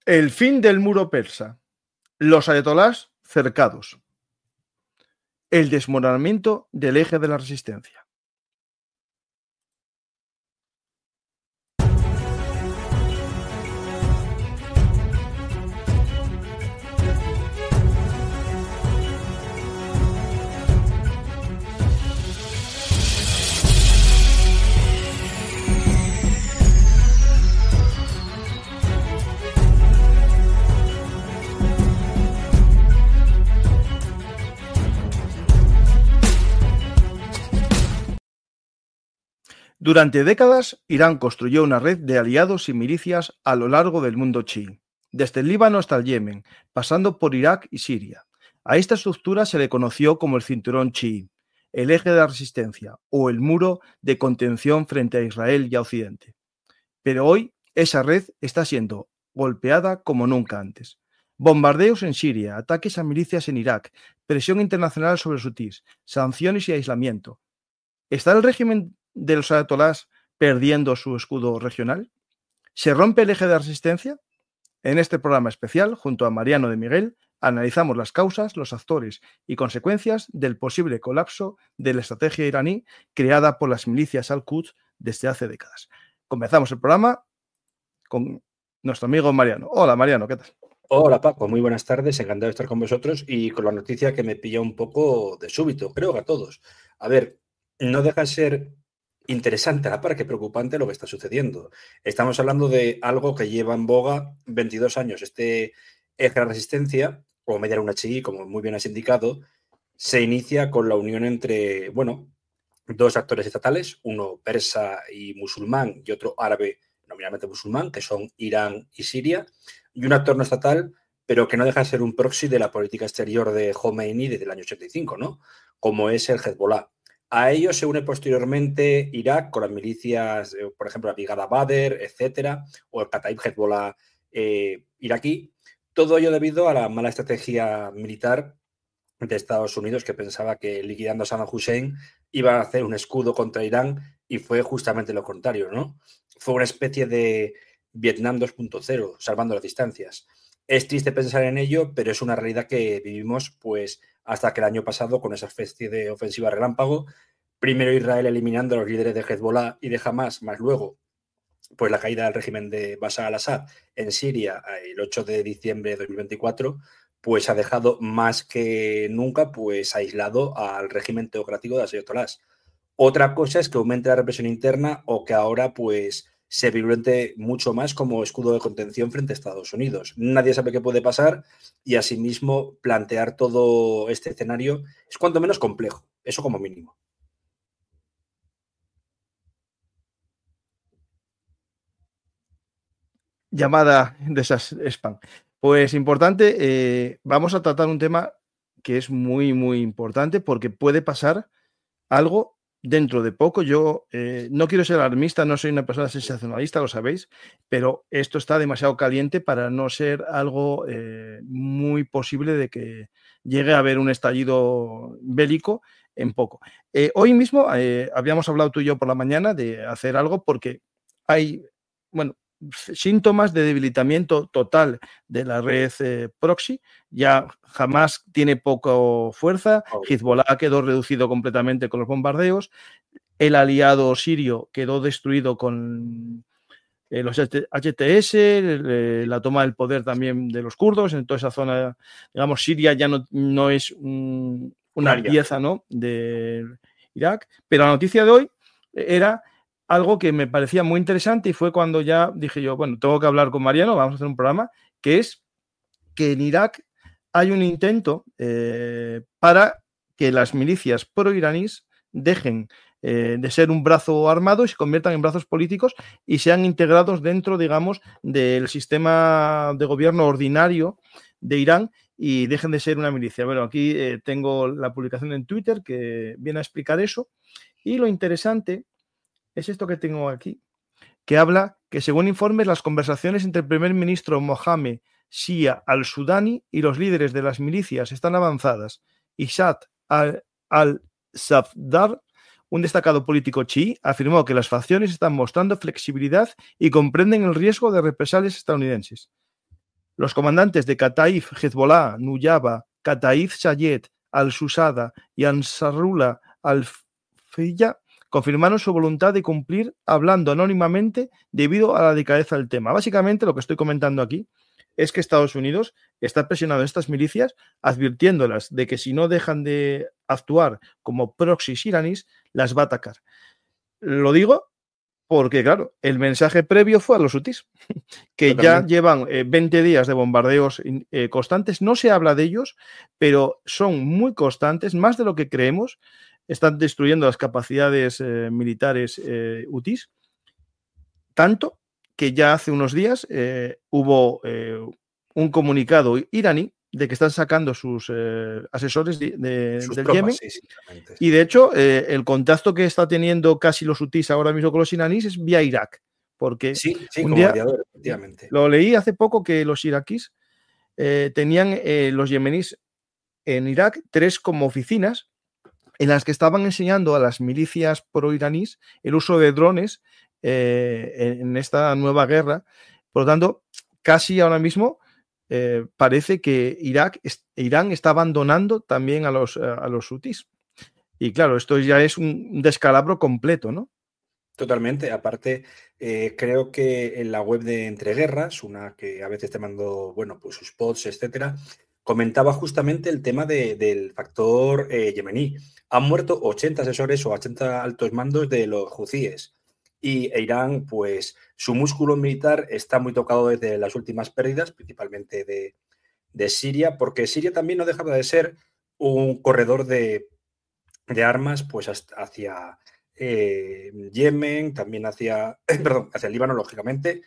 El fin del muro persa. Los ayatolás cercados. El desmoronamiento del eje de la resistencia. Durante décadas, Irán construyó una red de aliados y milicias a lo largo del mundo chií, desde el Líbano hasta el Yemen, pasando por Irak y Siria. A esta estructura se le conoció como el cinturón chií, el eje de la resistencia o el muro de contención frente a Israel y a Occidente. Pero hoy esa red está siendo golpeada como nunca antes. Bombardeos en Siria, ataques a milicias en Irak, presión internacional sobre hutíes, sanciones y aislamiento. ¿Está el régimen de los ayatolás perdiendo su escudo regional? ¿Se rompe el eje de la resistencia? En este programa especial, junto a Mariano de Miguel, analizamos las causas, los actores y consecuencias del posible colapso de la estrategia iraní creada por las milicias al-Quds desde hace décadas. Comenzamos el programa con nuestro amigo Mariano. Hola Mariano, ¿qué tal? Hola Paco, muy buenas tardes, encantado de estar con vosotros y con la noticia que me pilla un poco de súbito, creo que a todos. A ver, no deja de ser interesante, a la par que preocupante lo que está sucediendo. Estamos hablando de algo que lleva en boga 22 años. Este eje de la resistencia, o media luna chií, como muy bien has indicado, se inicia con la unión entre, dos actores estatales, uno persa y musulmán y otro árabe nominalmente musulmán, que son Irán y Siria, y un actor no estatal, pero que no deja de ser un proxy de la política exterior de Khomeini desde el año 85, ¿no? Como es el Hezbollah. A ello se une posteriormente Irak con las milicias, por ejemplo, la Brigada Badr, etcétera, o el Kataib Hezbollah iraquí. Todo ello debido a la mala estrategia militar de Estados Unidos, que pensaba que liquidando a Saddam Hussein iba a hacer un escudo contra Irán, y fue justamente lo contrario, ¿no? Fue una especie de Vietnam 2.0, salvando las distancias. Es triste pensar en ello, pero es una realidad que vivimos pues hasta que el año pasado, con esa especie de ofensiva relámpago, primero Israel eliminando a los líderes de Hezbollah y de Hamas, más luego pues la caída del régimen de Bashar al-Assad en Siria el 8 de diciembre de 2024, pues ha dejado más que nunca pues aislado al régimen teocrático de las ayatolás. Otra cosa es que aumente la represión interna o que ahora pues se violente mucho más como escudo de contención frente a Estados Unidos. Nadie sabe qué puede pasar y asimismo plantear todo este escenario es cuanto menos complejo, eso como mínimo. Llamada de esas spam. Pues importante, vamos a tratar un tema que es muy, muy importante porque puede pasar algo dentro de poco. Yo no quiero ser alarmista, no soy una persona sensacionalista, lo sabéis, pero esto está demasiado caliente para no ser algo muy posible de que llegue a haber un estallido bélico en poco. Hoy mismo habíamos hablado tú y yo por la mañana de hacer algo porque hay, síntomas de debilitamiento total de la red proxy. Ya Hamas tiene poca fuerza, Hezbollah quedó reducido completamente con los bombardeos, el aliado sirio quedó destruido con los HTS, la toma del poder también de los kurdos en toda esa zona. Digamos, Siria ya no es una pieza, ¿no?, de Irak, pero la noticia de hoy era algo que me parecía muy interesante y fue cuando ya dije yo, tengo que hablar con Mariano, vamos a hacer un programa, que es que en Irak hay un intento para que las milicias pro-iraníes dejen de ser un brazo armado y se conviertan en brazos políticos y sean integrados dentro, digamos, del sistema de gobierno ordinario de Irán y dejen de ser una milicia. Bueno, aquí tengo la publicación en Twitter que viene a explicar eso, y lo interesante es esto que tengo aquí, que habla que, según informes, las conversaciones entre el primer ministro Mohamed Shia al-Sudani y los líderes de las milicias están avanzadas. Ishaq al-Safdar, un destacado político chií, afirmó que las facciones están mostrando flexibilidad y comprenden el riesgo de represalias estadounidenses. Los comandantes de Kataif, Hezbollah, Nuyaba, Kataif Sayed, Al-Susada y Ansarullah al-Fiyya confirmaron su voluntad de cumplir hablando anónimamente debido a la delicadeza del tema. Básicamente lo que estoy comentando aquí es que Estados Unidos está presionando a estas milicias, advirtiéndolas de que si no dejan de actuar como proxies iraníes, las va a atacar. Lo digo porque, claro, el mensaje previo fue a los hutíes, que ya llevan 20 días de bombardeos constantes. No se habla de ellos, pero son muy constantes, más de lo que creemos. Están destruyendo las capacidades militares hutíes, tanto que ya hace unos días hubo un comunicado iraní de que están sacando sus asesores del tropas, Yemen. Sí, y de hecho, el contacto que está teniendo casi los hutíes ahora mismo con los iraníes es vía Irak. Porque un día mediador, efectivamente. Lo leí hace poco que los iraquíes tenían los yemeníes en Irak 3 como oficinas en las que estaban enseñando a las milicias pro-iraníes el uso de drones en esta nueva guerra. Por lo tanto, casi ahora mismo parece que Irán está abandonando también a los hutíes. Y claro, esto ya es un descalabro completo, ¿no? Totalmente. Aparte, creo que en la web de Entreguerras, una que a veces te mando, bueno, pues sus posts, etcétera, comentaba justamente el tema del factor yemení. Han muerto 80 asesores o 80 altos mandos de los hutíes. Y Irán, pues su músculo militar está muy tocado desde las últimas pérdidas, principalmente de Siria, porque Siria también no dejaba de ser un corredor de armas pues hacia Yemen, también hacia el Líbano, lógicamente,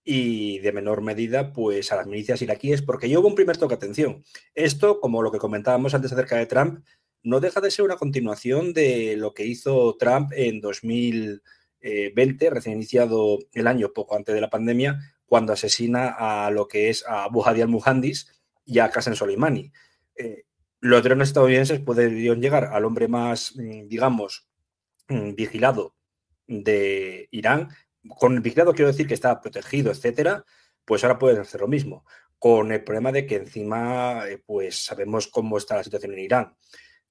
y de menor medida pues a las milicias iraquíes, porque yo hubo un primer toque de atención. Esto, como lo que comentábamos antes acerca de Trump, no deja de ser una continuación de lo que hizo Trump en 2020, recién iniciado el año, poco antes de la pandemia, cuando asesina a lo que es a Abu Hadi al-Muhandis y a Qasem Soleimani. Los drones estadounidenses podrían llegar al hombre más, digamos, vigilado de Irán. Con el vigilado quiero decir que está protegido, etcétera, pues ahora pueden hacer lo mismo. Con el problema de que encima, pues sabemos cómo está la situación en Irán.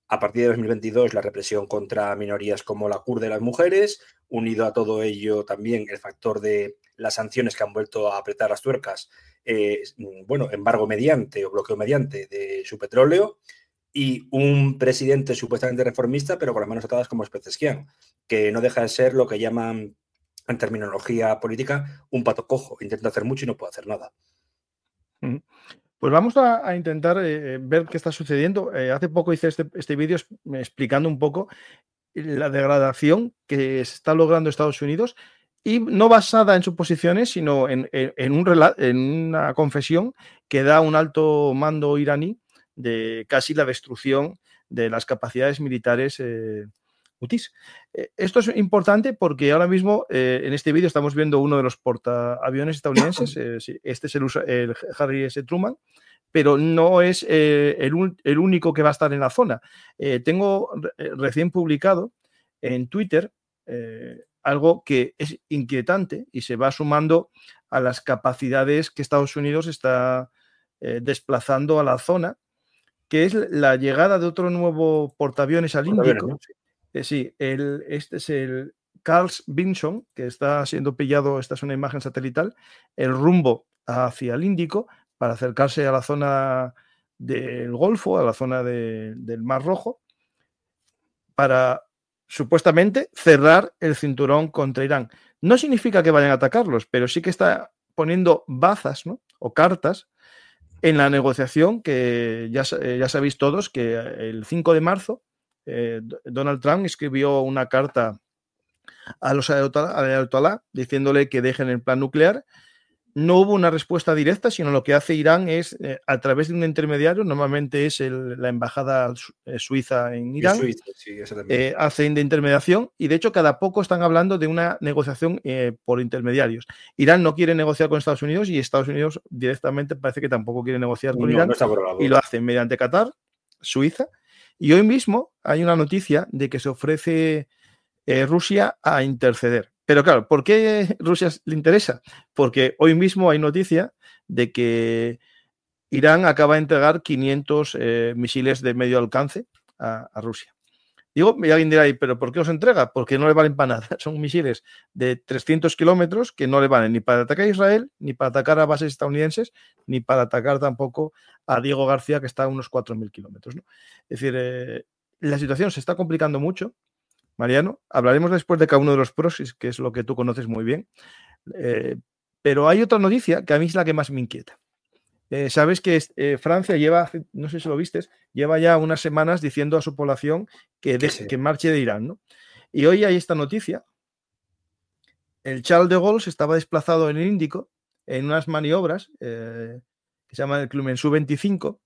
A partir de 2022, la represión contra minorías como la kurda y las mujeres, unido a todo ello también el factor de las sanciones que han vuelto a apretar las tuercas, bueno, embargo mediante o bloqueo mediante de su petróleo, y un presidente supuestamente reformista, pero con las manos atadas como Pezeshkian, que no deja de ser lo que llaman en terminología política un pato cojo. Intenta hacer mucho y no puede hacer nada. Pues vamos a intentar ver qué está sucediendo. Hace poco hice este vídeo explicando un poco la degradación que se está logrando Estados Unidos, y no basada en suposiciones, sino en una confesión que da un alto mando iraní de casi la destrucción de las capacidades militares hutíes. Esto es importante porque ahora mismo en este vídeo estamos viendo uno de los portaaviones estadounidenses. Este es el Harry S. Truman, pero no es el único que va a estar en la zona. Tengo recién publicado en Twitter algo que es inquietante y se va sumando a las capacidades que Estados Unidos está desplazando a la zona, que es la llegada de otro nuevo portaaviones al Índico. ¿No? Sí, este es el Carl Vinson, que está siendo pillado, esta es una imagen satelital, el rumbo hacia el Índico para acercarse a la zona del Golfo, a la zona del Mar Rojo, para supuestamente cerrar el cinturón contra Irán. No significa que vayan a atacarlos, pero sí que está poniendo bazas, ¿no? O cartas en la negociación que ya sabéis todos que el 5 de marzo Donald Trump escribió una carta a los ayatolá diciéndole que dejen el plan nuclear. No hubo una respuesta directa, sino lo que hace Irán es, a través de un intermediario, normalmente es la embajada suiza en Irán, sí, hacen de intermediación, y de hecho cada poco están hablando de una negociación por intermediarios. Irán no quiere negociar con Estados Unidos, y Estados Unidos directamente parece que tampoco quiere negociar con Irán, y lo hacen mediante Qatar, Suiza, y hoy mismo hay una noticia de que se ofrece Rusia a interceder. Pero claro, ¿por qué Rusia le interesa? Porque hoy mismo hay noticia de que Irán acaba de entregar 500 misiles de medio alcance a Rusia. Digo, y alguien dirá, ¿pero por qué los entrega? Porque no le valen para nada. Son misiles de 300 kilómetros que no le valen ni para atacar a Israel, ni para atacar a bases estadounidenses, ni para atacar tampoco a Diego García, que está a unos 4.000 kilómetros, ¿no? Es decir, la situación se está complicando mucho, Mariano. Hablaremos después de cada uno de los pros, que es lo que tú conoces muy bien. Pero hay otra noticia que a mí es la que más me inquieta. Sabes que Francia lleva, no sé si lo vistes, lleva ya unas semanas diciendo a su población que marche de Irán, ¿no? Y hoy hay esta noticia. El Charles de Gaulle se estaba desplazado en el Índico en unas maniobras que se llaman el Clemenceau 25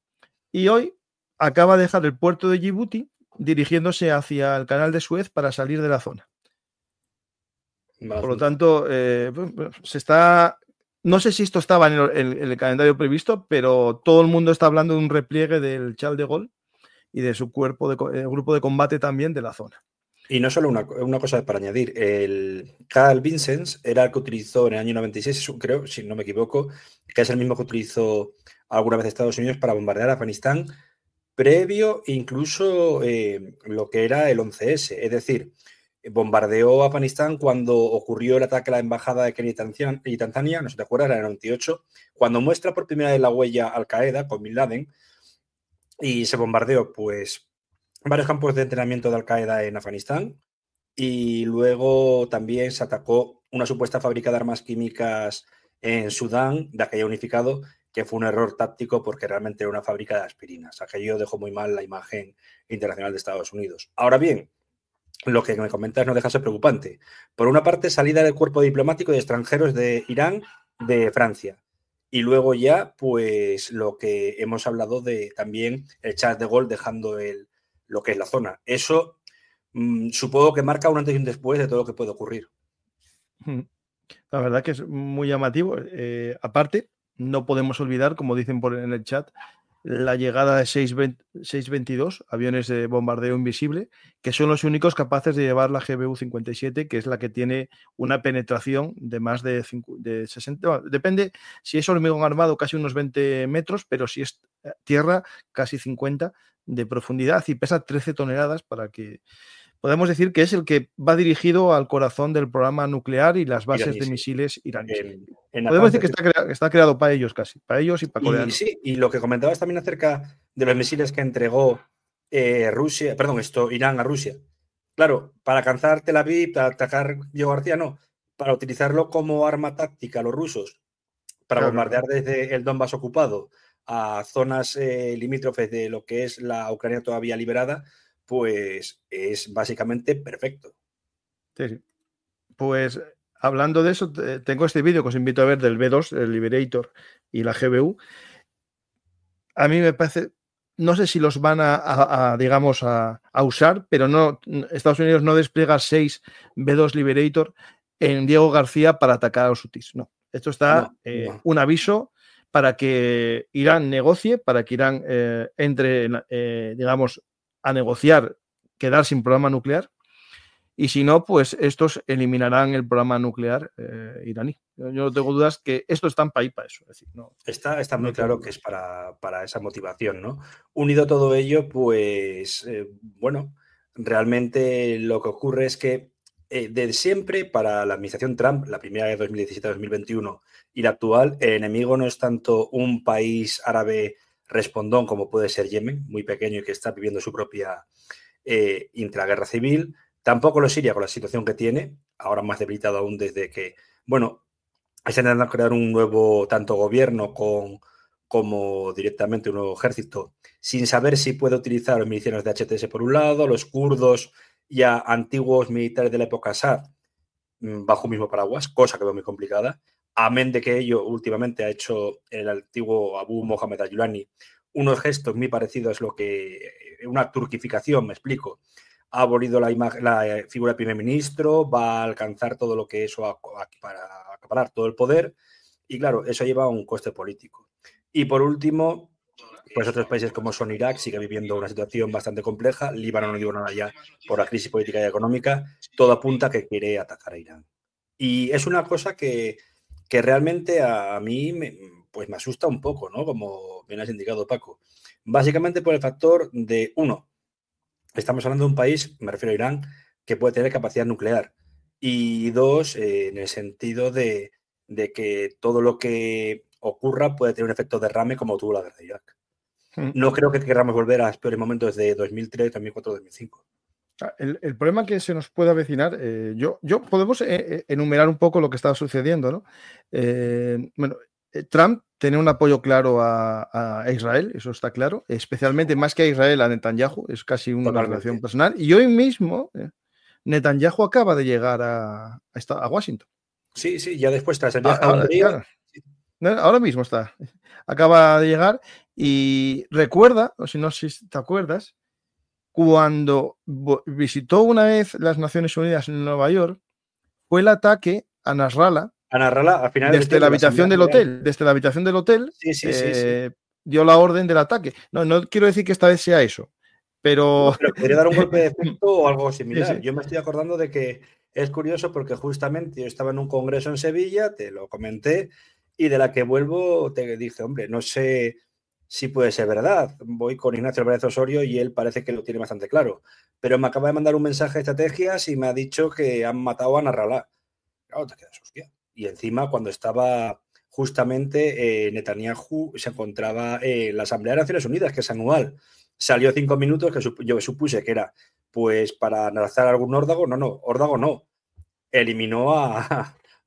y hoy acaba de dejar el puerto de Djibouti dirigiéndose hacia el canal de Suez para salir de la zona. Por lo tanto, se está... No sé si esto estaba en el calendario previsto, pero todo el mundo está hablando de un repliegue del Charles de Gaulle y de su grupo de combate también de la zona. Y no solo una cosa para añadir, el Carl Vincennes era el que utilizó en el año 96, creo, si no me equivoco, que es el mismo que utilizó alguna vez Estados Unidos para bombardear Afganistán, previo incluso lo que era el 11S, es decir, bombardeó Afganistán cuando ocurrió el ataque a la embajada de Kenia y Tanzania, no sé si te acuerdas, era en el 98, cuando muestra por primera vez la huella Al-Qaeda con Bin Laden y se bombardeó pues varios campos de entrenamiento de Al-Qaeda en Afganistán y luego también se atacó una supuesta fábrica de armas químicas en Sudán, de aquello unificado, que fue un error táctico porque realmente era una fábrica de aspirinas. Aquello dejó muy mal la imagen internacional de Estados Unidos. Ahora bien, lo que me comentas no deja de ser preocupante. Por una parte, salida del cuerpo diplomático de extranjeros de Irán, de Francia. Y luego ya, pues, lo que hemos hablado de también el Charles de Gaulle dejando lo que es la zona. Eso supongo que marca un antes y un después de todo lo que puede ocurrir. La verdad que es muy llamativo. Aparte, no podemos olvidar, como dicen en el chat, la llegada de 622 aviones de bombardeo invisible, que son los únicos capaces de llevar la GBU-57, que es la que tiene una penetración de más de 60, bueno, depende si es hormigón armado, casi unos 20 metros, pero si es tierra, casi 50 de profundidad y pesa 13 toneladas para que... Podemos decir que es el que va dirigido al corazón del programa nuclear y las bases de misiles iraníes. Podemos decir que está creado para ellos casi, para ellos y para coreanos. Sí, y lo que comentabas también acerca de los misiles que entregó Irán a Rusia. Claro, para alcanzar Tel Aviv, para atacar Diego García, no. Para utilizarlo como arma táctica los rusos, para bombardear desde el Donbass ocupado a zonas limítrofes de lo que es la Ucrania todavía liberada, pues es básicamente perfecto. Sí. Pues hablando de eso, tengo este vídeo que os invito a ver del B2, el Liberator y la GBU. A mí me parece, no sé si los van digamos, a usar, pero no, Estados Unidos no despliega 6 B2 Liberator en Diego García para atacar a los hutis. No, esto está un aviso para que Irán negocie, para que Irán entre, digamos, a negociar, quedar sin programa nuclear. Y si no, pues estos eliminarán el programa nuclear iraní. Yo no tengo dudas que esto están para eso. Es decir, no, está muy claro que es para esa motivación, ¿no? Unido a todo ello, pues, bueno, realmente lo que ocurre es que desde siempre, para la administración Trump, la primera de 2017-2021 y la actual, el enemigo no es tanto un país árabe respondón como puede ser Yemen, muy pequeño y que está viviendo su propia intraguerra civil. Tampoco lo es Siria con la situación que tiene, ahora más debilitado aún desde que, bueno, están intentando crear un nuevo tanto gobierno como directamente un nuevo ejército, sin saber si puede utilizar los milicianos de HTS por un lado, los kurdos y a antiguos militares de la época Assad bajo un mismo paraguas, cosa que veo muy complicada. Amén de que ello últimamente ha hecho el antiguo Abu Mohamed Al-Yulani unos gestos muy parecidos a lo que una turquificación, me explico. Ha abolido la figura del primer ministro, va a alcanzar todo lo que eso para acaparar todo el poder y claro, eso lleva a un coste político. Y por último, pues otros países como son Irak sigue viviendo una situación bastante compleja, Líbano no digo nada ya por la crisis política y económica, todo apunta a que quiere atacar a Irán. Y es una cosa que realmente a mí pues me asusta un poco, ¿no? Como bien has indicado, Paco. Básicamente por el factor de, uno, estamos hablando de un país, me refiero a Irán, que puede tener capacidad nuclear. Y dos, en el sentido de que todo lo que ocurra puede tener un efecto derrame como tuvo la guerra de Irak. No creo que queramos volver a los peores momentos de 2003, 2004, 2005. El problema que se nos puede avecinar, yo podemos enumerar un poco lo que está sucediendo, ¿no? Bueno, Trump tiene un apoyo claro a Israel, eso está claro, especialmente más que a Israel, a Netanyahu, es casi una Totalmente. relación personal. Y hoy mismo Netanyahu acaba de llegar a Washington. Sí, ya después tras el viaje a Hungría. Claro, ahora mismo acaba de llegar y recuerda, o si no sé si te acuerdas, cuando visitó una vez las Naciones Unidas en Nueva York, fue el ataque a Nasrallah. A finales desde la habitación del hotel. Desde la habitación del hotel dio la orden del ataque. No quiero decir que esta vez sea eso, pero podría dar un golpe de efecto o algo similar. Sí. Yo me estoy acordando de que es curioso porque justamente yo estaba en un congreso en Sevilla, te lo comenté, y de la que vuelvo te dije, hombre, no sé si puede ser verdad. Voy con Ignacio Álvarez Osorio y él parece que lo tiene bastante claro. Pero me acaba de mandar un mensaje de estrategias y me ha dicho que han matado a Nasrallah. Claro, te quedas, hostia. Y encima, cuando estaba justamente Netanyahu, se encontraba en la Asamblea de Naciones Unidas, que es anual. Salió 5 minutos, que yo supuse que era pues para analizar algún órdago. Órdago no. Eliminó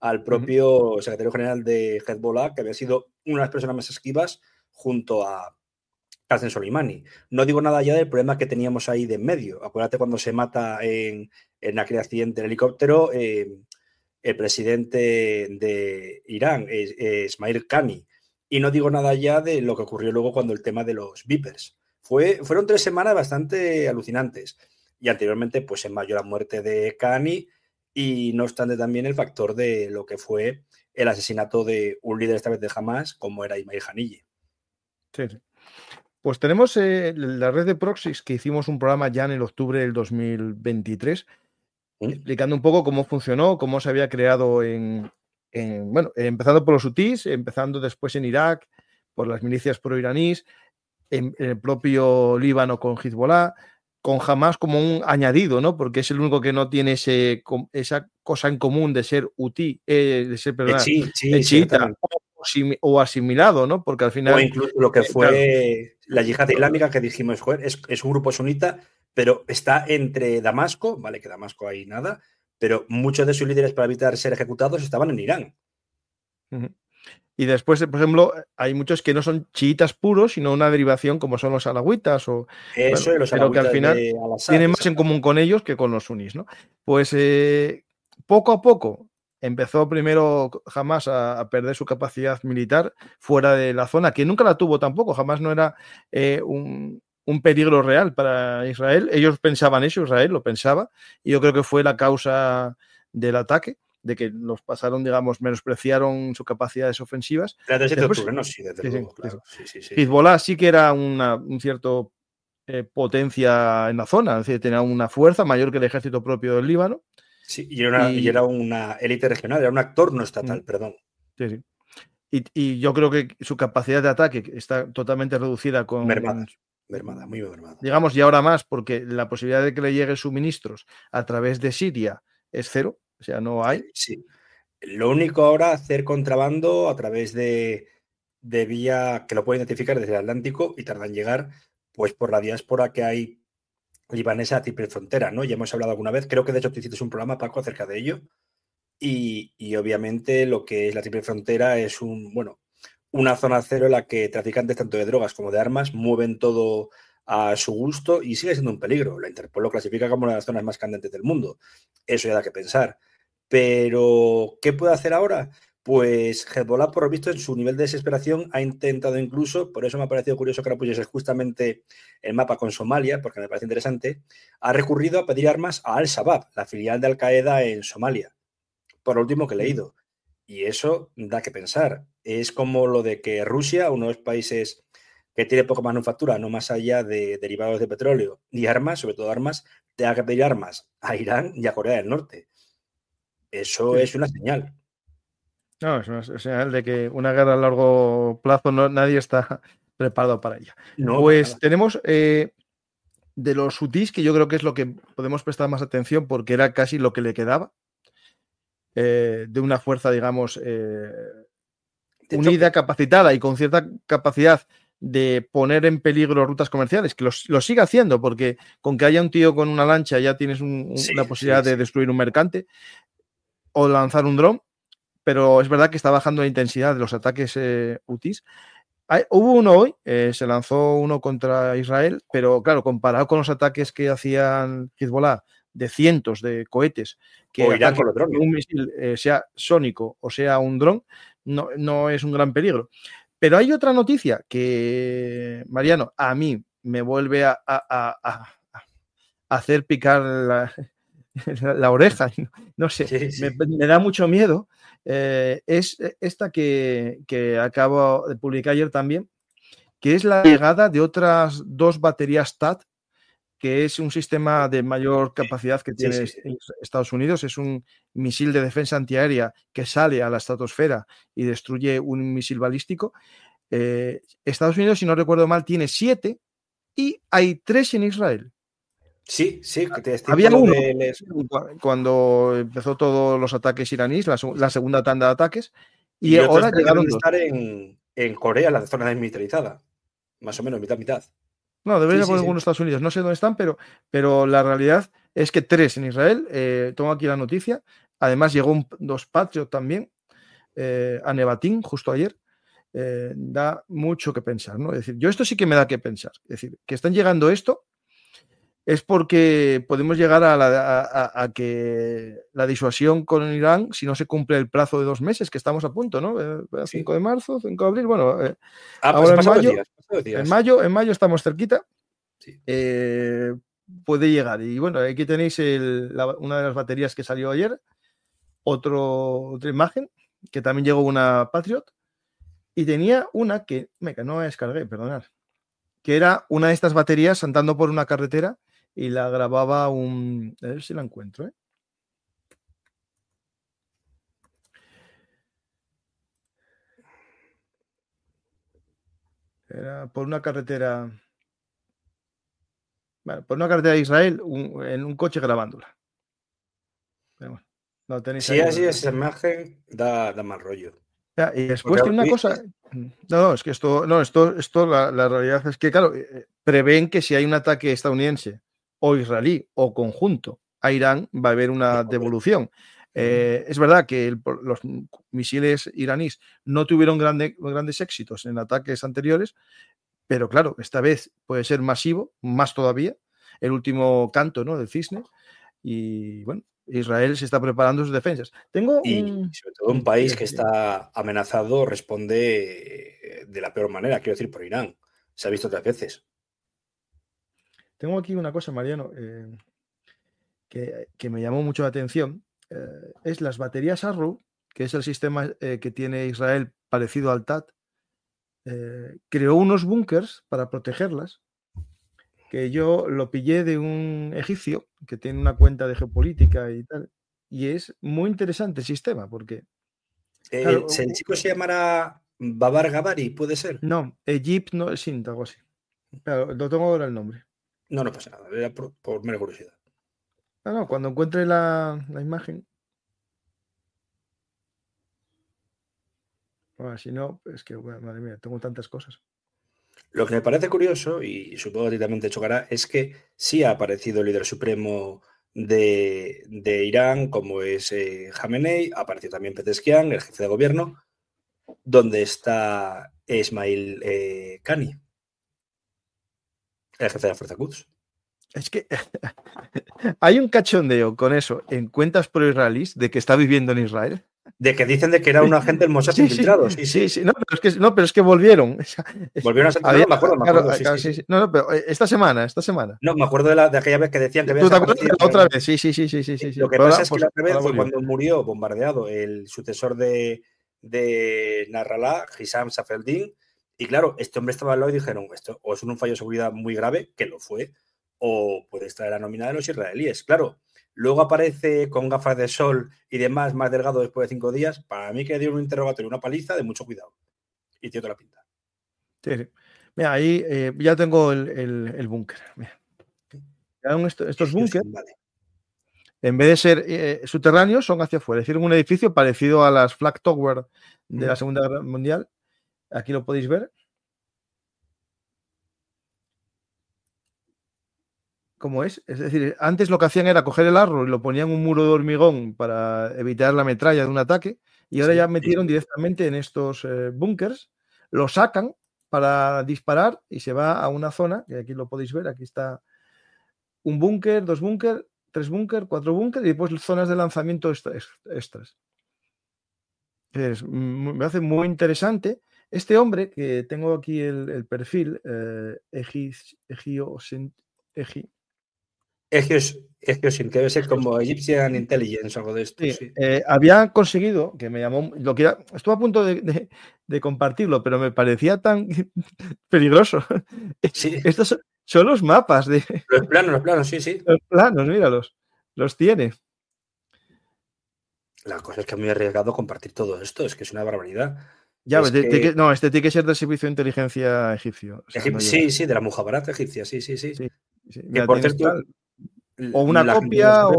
al propio secretario general de Hezbollah, que había sido una de las personas más esquivas junto a Qasem Soleimani. No digo nada ya del problema que teníamos ahí de en medio. Acuérdate cuando se mata en aquel accidente del helicóptero el presidente de Irán, Ismail Qani. Y no digo nada ya de lo que ocurrió luego cuando el tema de los Vipers. Fueron 3 semanas bastante alucinantes. Y anteriormente, pues en mayo la muerte de Qani y no obstante también el factor de lo que fue el asesinato de un líder esta vez de Hamas, como era Ismail Haniyeh. Sí. Pues tenemos la red de proxies, que hicimos un programa ya en el octubre del 2023, explicando un poco cómo funcionó, cómo se había creado bueno, empezando por los hutíes, empezando después en Irak, por las milicias pro-iraníes, en el propio Líbano con Hezbollah, con Hamas como un añadido, ¿no? Porque es el único que no tiene esa cosa en común de ser hutí, de ser, perdón, chiita o asimilado, ¿no? Porque al final... O incluso lo que fue la yihad islámica, que dijimos, joder, es un grupo sunita, pero está entre Damasco, vale, que Damasco hay nada, pero muchos de sus líderes para evitar ser ejecutados estaban en Irán. Y después, por ejemplo, hay muchos que no son chiitas puros, sino una derivación como son los alawitas o eso, bueno, los pero que al final tienen más en común con ellos que con los sunís, ¿no? Pues poco a poco empezó primero Hamas a perder su capacidad militar fuera de la zona, que nunca la tuvo tampoco. Hamas no era un peligro real para Israel. Ellos pensaban eso, Israel lo pensaba, y yo creo que fue la causa del ataque, de que los pasaron, digamos, menospreciaron sus capacidades ofensivas. Después, sí, desde luego, claro. Sí. Hezbollah sí que era un cierto potencia en la zona, es decir, tenía una fuerza mayor que el ejército propio del Líbano. Sí, y era una élite regional, era un actor no estatal, perdón. Sí. Y yo creo que su capacidad de ataque está totalmente reducida con... Mermada, muy mermada. Digamos, y ahora más, porque la posibilidad de que le lleguen suministros a través de Siria es cero, o sea, no hay. Sí. Lo único ahora, hacer contrabando a través de vía que lo pueden identificar desde el Atlántico y tardan en llegar, pues por la diáspora que hay libanesa a triple frontera, ¿no? Ya hemos hablado alguna vez, creo que de hecho te hiciste un programa, Paco, acerca de ello. Y obviamente lo que es la triple frontera es una zona cero en la que traficantes tanto de drogas como de armas mueven todo a su gusto y sigue siendo un peligro. La Interpol lo clasifica como una de las zonas más candentes del mundo. Eso ya da que pensar. Pero, ¿qué puede hacer ahora? Pues Hezbollah, por lo visto, en su nivel de desesperación, ha intentado incluso, por eso me ha parecido curioso que ahora pusieses justamente el mapa con Somalia, porque me parece interesante, ha recurrido a pedir armas a Al-Shabaab, la filial de Al-Qaeda en Somalia, por lo último que he leído. Y eso da que pensar. Es como lo de que Rusia, uno de los países que tiene poca manufactura, no más allá de derivados de petróleo y armas, sobre todo armas, tenga que pedir armas a Irán y a Corea del Norte. Eso Sí. es una señal. No, es una señal de que una guerra a largo plazo nadie está preparado para ella. No, para Pues nada. tenemos de los hutíes, que yo creo que es lo que podemos prestar más atención porque era casi lo que le quedaba de una fuerza, digamos, De unida, choque. capacitada y con cierta capacidad de poner en peligro rutas comerciales, que lo sigue haciendo, porque con que haya un tío con una lancha ya tienes Sí, la sí, posibilidad de sí. destruir un mercante o lanzar un dron, pero es verdad que está bajando la intensidad de los ataques hutíes. Hubo uno hoy, se lanzó uno contra Israel, pero claro, comparado con los ataques que hacían Hezbollah de cientos de cohetes que O Irán ataquen con los drones. un misil, sea sónico o sea un dron, no es un gran peligro. Pero hay otra noticia que, Mariano, a mí me vuelve a hacer picar la oreja, no sé, Sí, sí. me da mucho miedo. Es esta que acabo de publicar ayer también, que es la llegada de otras 2 baterías THAAD, que es un sistema de mayor capacidad que Sí, tiene sí, sí. Estados Unidos. Es un misil de defensa antiaérea que sale a la estratosfera y destruye un misil balístico. Estados Unidos, si no recuerdo mal, tiene 7 y hay 3 en Israel. Sí, sí, que es tipo Había lo uno de... cuando empezó todos los ataques iraníes, la segunda tanda de ataques, y Y otros ahora tres deben llegaron de 2. estar en Corea, la zona desmilitarizada. Más o menos, mitad. No, debería Sí, haber sí, sí. algunos Estados Unidos, no sé dónde están, pero la realidad es que 3 en Israel. Tengo aquí la noticia. Además, llegó 2 Patriot también a Nevatín justo ayer. Da mucho que pensar, ¿no? Es decir, yo esto sí que me da que pensar. Es decir, que están llegando esto es porque podemos llegar a que la disuasión con Irán, si no se cumple el plazo de 2 meses, que estamos a punto, ¿no? 5 Sí. de marzo, 5 de abril, bueno, Ah, pues ahora en pasado mayo, días, pasados en días. mayo, en mayo estamos cerquita, Sí. puede llegar. Y bueno, aquí tenéis una de las baterías que salió ayer, otra imagen, que también llegó una Patriot, y tenía una que, no la descargué, perdonad, que era una de estas baterías andando por una carretera y la grababa a ver si la encuentro, ¿eh? Era por una carretera, bueno, por una carretera de Israel, en un coche grabándola. Pero bueno, lo tenéis Si ahí. así esa imagen, da mal rollo. Ya, y Porque después ahora tiene tú una cosa. dices, No, es que esto la realidad es que, claro, prevén que si hay un ataque estadounidense o israelí o conjunto a Irán, va a haber una devolución. Es verdad que los misiles iraníes no tuvieron grandes éxitos en ataques anteriores, pero claro, esta vez puede ser masivo, más todavía, el último canto, ¿no?, del cisne. Y bueno, Israel se está preparando sus defensas. Tengo y un. sobre todo un país que está amenazado responde de la peor manera, quiero decir, por Irán. Se ha visto 3 veces. Tengo aquí una cosa, Mariano, que me llamó mucho la atención. Es las baterías Arrow, que es el sistema que tiene Israel parecido al TAT. Creó unos búnkers para protegerlas, que yo lo pillé de un egipcio que tiene una cuenta de geopolítica y tal. Y es muy interesante el sistema, porque, claro, El chico se llamará Babar Gabari, ¿puede ser? no, Egypt no es Sint, algo así. Claro, lo tengo ahora el nombre. No, no pasa nada, era por mera curiosidad. No, cuando encuentre la imagen. Bueno, si no, es que, bueno, madre mía, tengo tantas cosas. Lo que me parece curioso, y supongo que a ti también te chocará, es que sí ha aparecido el líder supremo de Irán, como es Jamenei, ha aparecido también Pezeshkian, el jefe de gobierno, donde está Ismail Kani, el jefe de la Fuerza Quds. Es que hay un cachondeo con eso en cuentas pro israelíes de que está viviendo en Israel. De que dicen de que era un agente del Mossad Sí, sí, infiltrado, sí, sí, sí. sí. No, pero es que volvieron. Volvieron a Santander, me acuerdo, sí, Claro, sí, sí, sí. sí. No, pero esta semana. No, me acuerdo de aquella vez que decían que había ¿Tú te acuerdas de desaparecido. la otra vez? Sí, sí, sí, sí, sí, sí, Lo sí. que Pero pasa ahora, es que pues, la otra vez ahora fue volvió. cuando murió bombardeado el sucesor de Nasrallah, Hisham Safieddin, y claro, este hombre estaba al lado y dijeron, esto o es un fallo de seguridad muy grave, que lo fue, o puede estar en la nómina de los israelíes. Claro, luego aparece con gafas de sol y demás, más delgado después de 5 días, para mí que dio un interrogatorio, una paliza de mucho cuidado. Y tiene toda la pinta. Sí, sí. Mira, ahí ya tengo el búnker. Mira. Estos búnkers, Vale. en vez de ser subterráneos, son hacia afuera. Es decir, un edificio parecido a las Flag Tower de la Segunda Guerra Mundial. Aquí lo podéis ver. ¿Cómo es? Es decir, antes lo que hacían era coger el árbol y lo ponían en un muro de hormigón para evitar la metralla de un ataque, y ahora ya metieron directamente en estos búnkers, lo sacan para disparar y se va a una zona, que aquí lo podéis ver, aquí está un búnker, 2 búnker, 3 búnker, 4 búnker y después zonas de lanzamiento extras. Me hace muy interesante. Este hombre, que tengo aquí el perfil, Egiosin, que debe ser como Egyptian Intelligence o algo de esto. Sí, Sí. había conseguido, que me llamó, estuve a punto de compartirlo, pero me parecía tan peligroso. Sí. Estos son los mapas de Los planos, sí, sí. los planos, míralos, los tiene. La cosa es que es muy arriesgado compartir todo esto, es que es una barbaridad. Ya, Es que... no, este tiene que ser del servicio de inteligencia egipcio. O sea, no llega. Sí, de la Mujabarat egipcia, sí. Sí, Que mira, por tienes cierto, tal. O una la gente no copia sabe.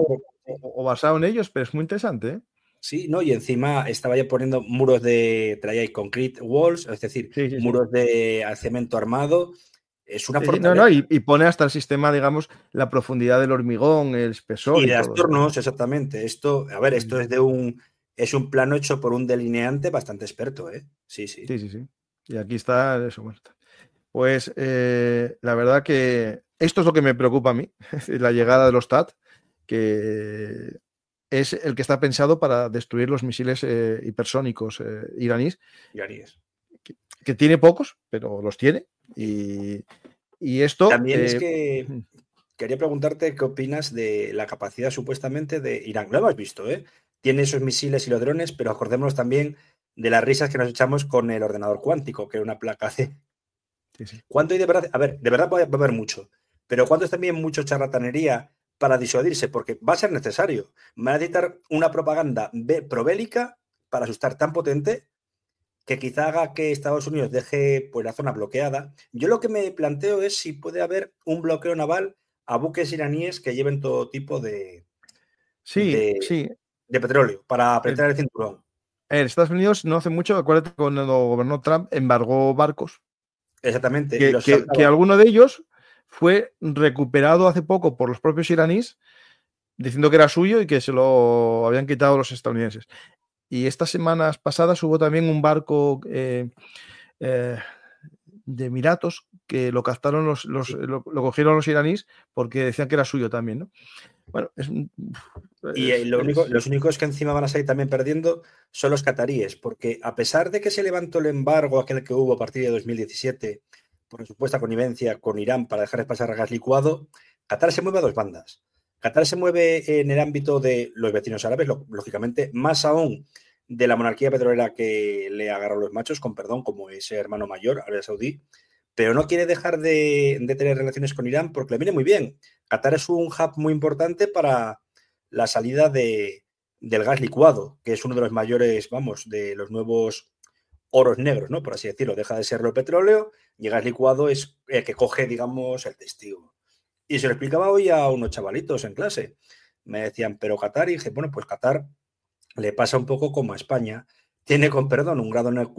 o basado en ellos, pero es muy interesante, ¿eh? Sí, ¿no? Y encima estaba ya poniendo muros de concrete walls, es decir, Sí. muros de cemento armado. Es una Sí, fortaleza. y pone hasta el sistema, digamos, la profundidad del hormigón, el espesor Y y de todo. turnos, exactamente. Esto, a ver, esto es un plano hecho por un delineante bastante experto, ¿eh? Sí. Sí. Y aquí está eso. Bueno. Pues la verdad que esto es lo que me preocupa a mí, la llegada de los TAT, que es el que está pensado para destruir los misiles hipersónicos iraníes, que tiene pocos, pero los tiene. Y esto... También es que quería preguntarte qué opinas de la capacidad supuestamente de Irán. Lo hemos visto, ¿eh? Tiene esos misiles y los drones, pero acordémonos también de las risas que nos echamos con el ordenador cuántico, que era una placa de... Sí. ¿Cuánto hay de verdad? A ver, de verdad va a haber mucho, pero ¿cuánto es también mucho charlatanería para disuadirse? Porque va a ser necesario. Va a necesitar una propaganda probélica para asustar tan potente que quizá haga que Estados Unidos deje pues, la zona bloqueada. Yo lo que me planteo es si puede haber un bloqueo naval a buques iraníes que lleven todo tipo de petróleo para apretar el cinturón. En Estados Unidos no hace mucho, acuérdate, cuando gobernó Trump, embargó barcos. Exactamente. Y los Que alguno de ellos fue recuperado hace poco por los propios iraníes, diciendo que era suyo y que se lo habían quitado los estadounidenses. Y estas semanas pasadas hubo también un barco de Emiratos que lo captaron lo cogieron los iraníes porque decían que era suyo también, ¿no? Bueno, los únicos que encima van a salir también perdiendo son los cataríes, porque a pesar de que se levantó el embargo aquel que hubo a partir de 2017 por supuesta connivencia con Irán para dejar de pasar gas licuado, Qatar se mueve a dos bandas. Qatar se mueve en el ámbito de los vecinos árabes, lógicamente, más aún de la monarquía petrolera que le agarró los machos, con perdón, como ese hermano mayor, Arabia Saudí, pero no quiere dejar de tener relaciones con Irán porque le viene muy bien. Qatar es un hub muy importante para la salida del gas licuado, que es uno de los mayores, de los nuevos oros negros, ¿no? Por así decirlo. Deja de serlo el petróleo y el gas licuado es el que coge, digamos, el testigo. Y se lo explicaba hoy a unos chavalitos en clase. Me decían, pero Qatar, y dije, bueno, pues Qatar le pasa un poco como a España. Tiene, con perdón, un grano en el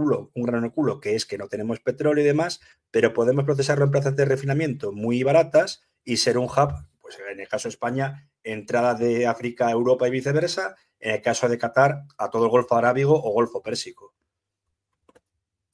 culo, que es que no tenemos petróleo y demás, pero podemos procesarlo en plazas de refinamiento muy baratas y ser un hub, pues en el caso de España, entrada de África a Europa y viceversa, en el caso de Qatar, a todo el Golfo Arábigo o Golfo Pérsico.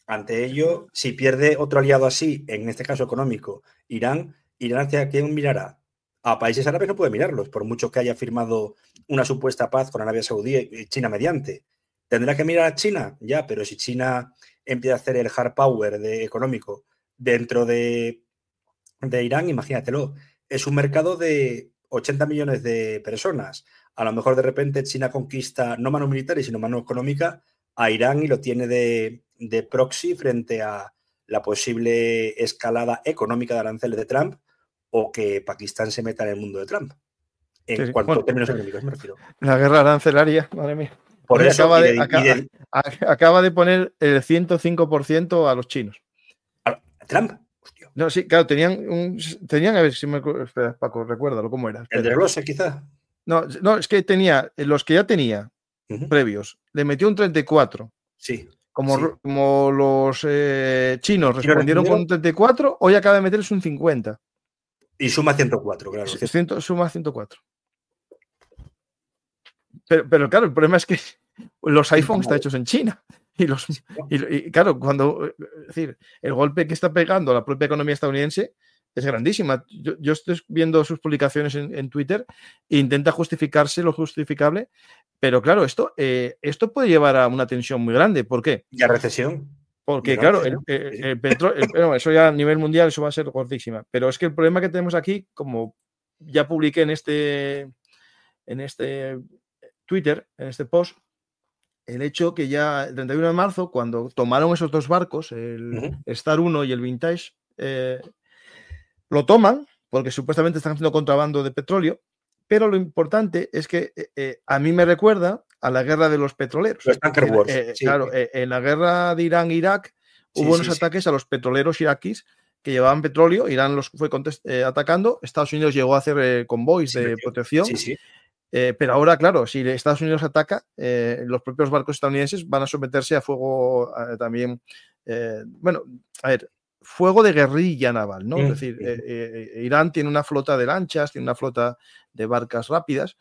Ante ello, si pierde otro aliado así, en este caso económico, Irán hacia quién mirará. A países árabes no puede mirarlos, por mucho que haya firmado una supuesta paz con Arabia Saudí y China mediante. ¿Tendrá que mirar a China? Ya, pero si China empieza a hacer el hard power económico dentro de Irán, imagínatelo. Es un mercado de 80 millones de personas. A lo mejor de repente China conquista no mano militar, sino mano económica a Irán y lo tiene de proxy frente a la posible escalada económica de aranceles de Trump o que Pakistán se meta en el mundo de Trump. En cuanto a términos económicos, me refiero. La guerra arancelaria, madre mía. Por eso acaba de poner el 105% a los chinos. ¿Trump? Hostia. No, sí, claro, tenían, a ver si me acuerdo, espera, Paco, recuérdalo, ¿cómo era? El desglose, quizá. No, es que tenía, los que ya tenía previos, le metió un 34. Sí. Como los chinos respondieron con un 34, hoy acaba de meterles un 50. Y suma 104, claro. Suma 104. Pero claro, el problema es que los iPhones están hechos en China. Y claro, es decir, el golpe que está pegando a la propia economía estadounidense es grandísima. Yo estoy viendo sus publicaciones en Twitter e intenta justificarse lo justificable, pero claro, esto puede llevar a una tensión muy grande. ¿Por qué? ¿Y a recesión? Porque claro, el petróleo, eso ya a nivel mundial eso va a ser gordísima. Pero es que el problema que tenemos aquí, como ya publiqué en este Twitter, en este post, el hecho que ya el 31 de marzo, cuando tomaron esos dos barcos, el Star 1 y el Vintage, lo toman porque supuestamente están haciendo contrabando de petróleo, pero lo importante es que a mí me recuerda a la guerra de los petroleros. Los Tanker Wars. Claro, en la guerra de Irán-Irak hubo unos ataques a los petroleros iraquíes que llevaban petróleo, Irán los fue atacando, Estados Unidos llegó a hacer convoys de protección. Pero ahora, claro, si Estados Unidos ataca, los propios barcos estadounidenses van a someterse a fuego también. Bueno, a ver, fuego de guerrilla naval, ¿no? Es decir, Irán tiene una flota de lanchas, tiene una flota de barcas rápidas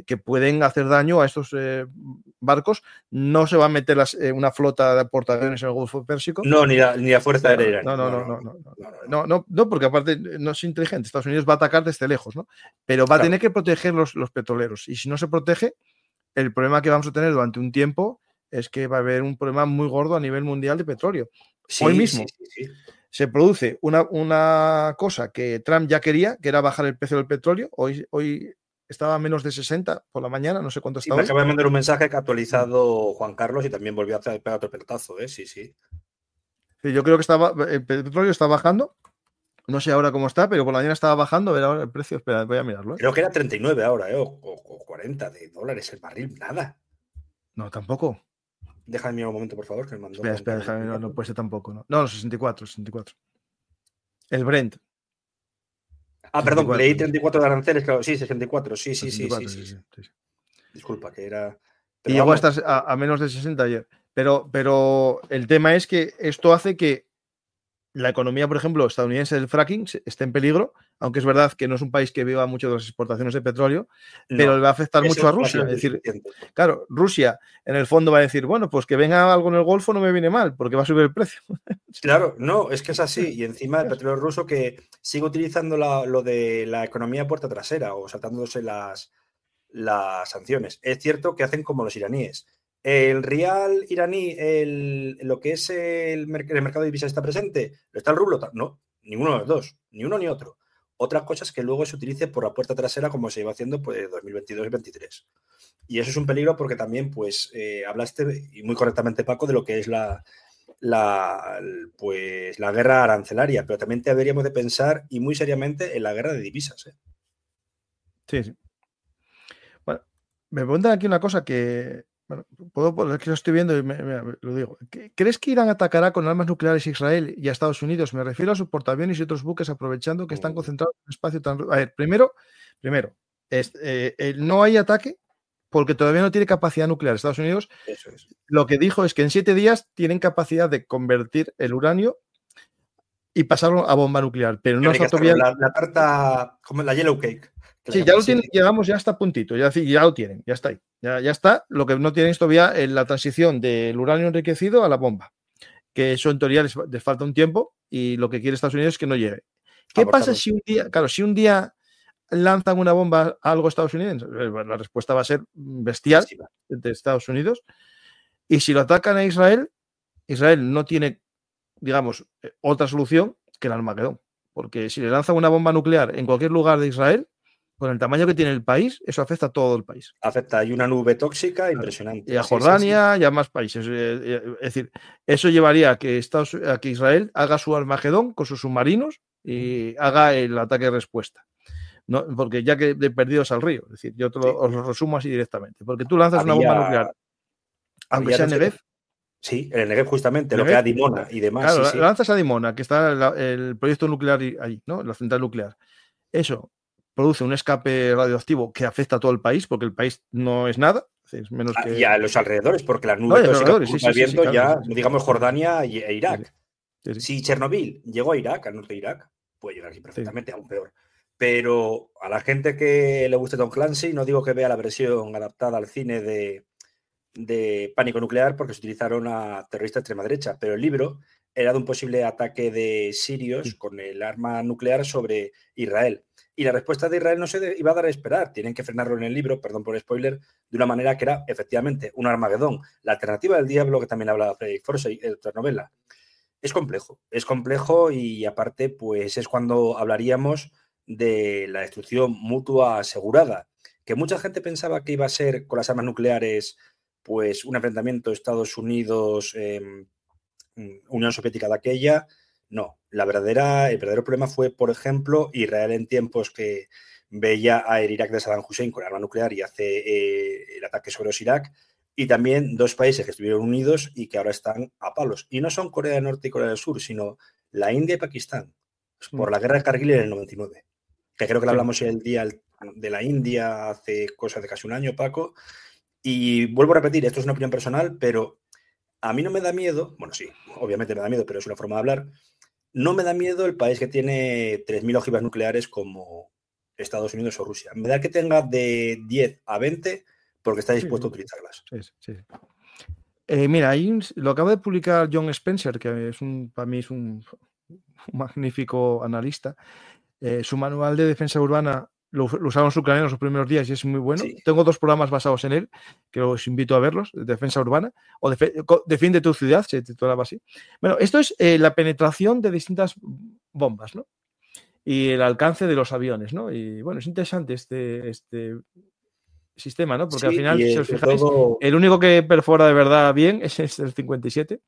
que pueden hacer daño a estos barcos. No se va a meter una flota de portaaviones en el Golfo Pérsico. No, ni la Fuerza Aérea. No, porque aparte no es inteligente. Estados Unidos va a atacar desde lejos, ¿no? Pero va a tener que proteger los petroleros. Y si no se protege, el problema que vamos a tener durante un tiempo es que va a haber un problema muy gordo a nivel mundial de petróleo. Hoy mismo se produce una cosa que Trump ya quería, que era bajar el precio del petróleo. Hoy estaba a menos de 60 por la mañana, no sé cuánto estaba. Me acaba de mandar un mensaje que ha actualizado Juan Carlos y también volvió a pegar otro pelotazo, Sí. Yo creo que el petróleo está bajando. No sé ahora cómo está, pero por la mañana estaba bajando. A ver ahora el precio, espera, voy a mirarlo. Creo que era 39 ahora, o 40 de dólares el barril, nada. No, tampoco. Déjame mirar un momento, por favor, que me mandó. Espera, déjame, no puede ser tampoco. No, 64. El Brent. Perdón, 64. Leí 34 de aranceles, claro, sí, 64, sí. Disculpa, que era... Pero y llegó a menos de 60 ayer. Pero el tema es que esto hace que la economía, por ejemplo, estadounidense del fracking esté en peligro, aunque es verdad que no es un país que viva mucho de las exportaciones de petróleo, pero le va a afectar mucho a Rusia. Es decir, claro, Rusia en el fondo va a decir, bueno, pues que venga algo en el Golfo no me viene mal, porque va a subir el precio. Claro, no, es que es así. Y encima el petróleo ruso que sigue utilizando lo de la economía puerta trasera o saltándose las sanciones. Es cierto que hacen como los iraníes. El rial iraní, lo que es el mercado de divisas está presente, ¿está el rublo? No, ninguno de los dos, ni uno ni otro. Otra cosa es que luego se utilice por la puerta trasera como se iba haciendo pues 2022 y 2023. Y eso es un peligro porque también pues hablaste, y muy correctamente Paco, de lo que es la guerra arancelaria, pero también deberíamos de pensar y muy seriamente en la guerra de divisas. Sí. Bueno, me preguntan aquí una cosa que... Bueno, es que lo estoy viendo y lo digo. ¿Crees que Irán atacará con armas nucleares a Israel y a Estados Unidos? Me refiero a sus portaaviones y otros buques aprovechando que están concentrados en un espacio tan... A ver, primero no hay ataque porque todavía no tiene capacidad nuclear. Estados Unidos lo que dijo es que en 7 días tienen capacidad de convertir el uranio y pasarlo a bomba nuclear. Pero no está todavía... La tarta, como la yellow cake. Sí, ya lo tienen, llegamos ya hasta puntito, ya lo tienen, ya está ahí. Ya está. Lo que no tienen es todavía la transición del uranio enriquecido a la bomba. Que eso en teoría les falta un tiempo y lo que quiere Estados Unidos es que no llegue. ¿Qué pasa si un día lanzan una bomba a algo estadounidense? La respuesta va a ser bestial de Estados Unidos. Y si lo atacan a Israel, Israel no tiene, digamos, otra solución que el Armagedón. Porque si le lanzan una bomba nuclear en cualquier lugar de Israel, con el tamaño que tiene el país, eso afecta a todo el país. Hay una nube tóxica impresionante. Y a Jordania y a más países. Es decir, eso llevaría a que Israel haga su Armagedón con sus submarinos y haga el ataque de respuesta. No, porque ya que de perdidos al río. Es decir, yo os lo resumo así directamente. Porque tú lanzas una bomba nuclear, aunque sea en Negev. Sí, el Negev justamente, lo Negev, que era Dimona y demás. Claro, sí. lanzas a Dimona, que está el proyecto nuclear ahí, ¿no? La central nuclear. Eso produce un escape radioactivo que afecta a todo el país, porque el país no es nada. Es menos que... Y a los alrededores, porque las nubes tóxicas del viento claro, digamos, Jordania e Irak. Sí. Si Chernobyl llegó a Irak, al norte de Irak, puede llegar aquí perfectamente, aún peor. Pero a la gente que le guste Tom Clancy, no digo que vea la versión adaptada al cine de Pánico Nuclear, porque se utilizaron a terroristas de extrema derecha, pero el libro era de un posible ataque de sirios con el arma nuclear sobre Israel. Y la respuesta de Israel no se iba a dar a esperar. Tienen que frenarlo en el libro, perdón por el spoiler, de una manera que era efectivamente un Armagedón. La alternativa del diablo, que también hablaba Frederick Forsyth en otra novela. Es complejo y aparte, pues es cuando hablaríamos de la destrucción mutua asegurada, que mucha gente pensaba que iba a ser con las armas nucleares, pues un enfrentamiento Estados Unidos, Unión Soviética de aquella. No, el verdadero problema fue, por ejemplo, Israel en tiempos que veía a el Irak de Saddam Hussein con arma nuclear y hace el ataque sobre los Irak, y también dos países que estuvieron unidos y que ahora están a palos. Y no son Corea del Norte y Corea del Sur, sino la India y Pakistán, por la guerra de Kargil en el 99, que creo que le hablamos el día de la India hace cosas de casi un año, Paco. Y vuelvo a repetir, esto es una opinión personal, pero a mí no me da miedo, bueno, sí, obviamente me da miedo, pero es una forma de hablar. No me da miedo el país que tiene 3.000 ojivas nucleares como Estados Unidos o Rusia. Me da que tenga de 10 a 20 porque está dispuesto a utilizarlas. Sí. Mira, lo acaba de publicar John Spencer, que para mí es un magnífico analista. Su manual de defensa urbana lo usaron los ucranianos los primeros días y es muy bueno. Sí. Tengo 2 programas basados en él, que os invito a verlos, defensa urbana, o defiende tu ciudad, se titulaba así. Bueno, esto es la penetración de distintas bombas, ¿no? Y el alcance de los aviones, ¿no? Y bueno, es interesante este sistema, ¿no? Porque al final, si os fijáis, el único que perfora de verdad bien es el 57,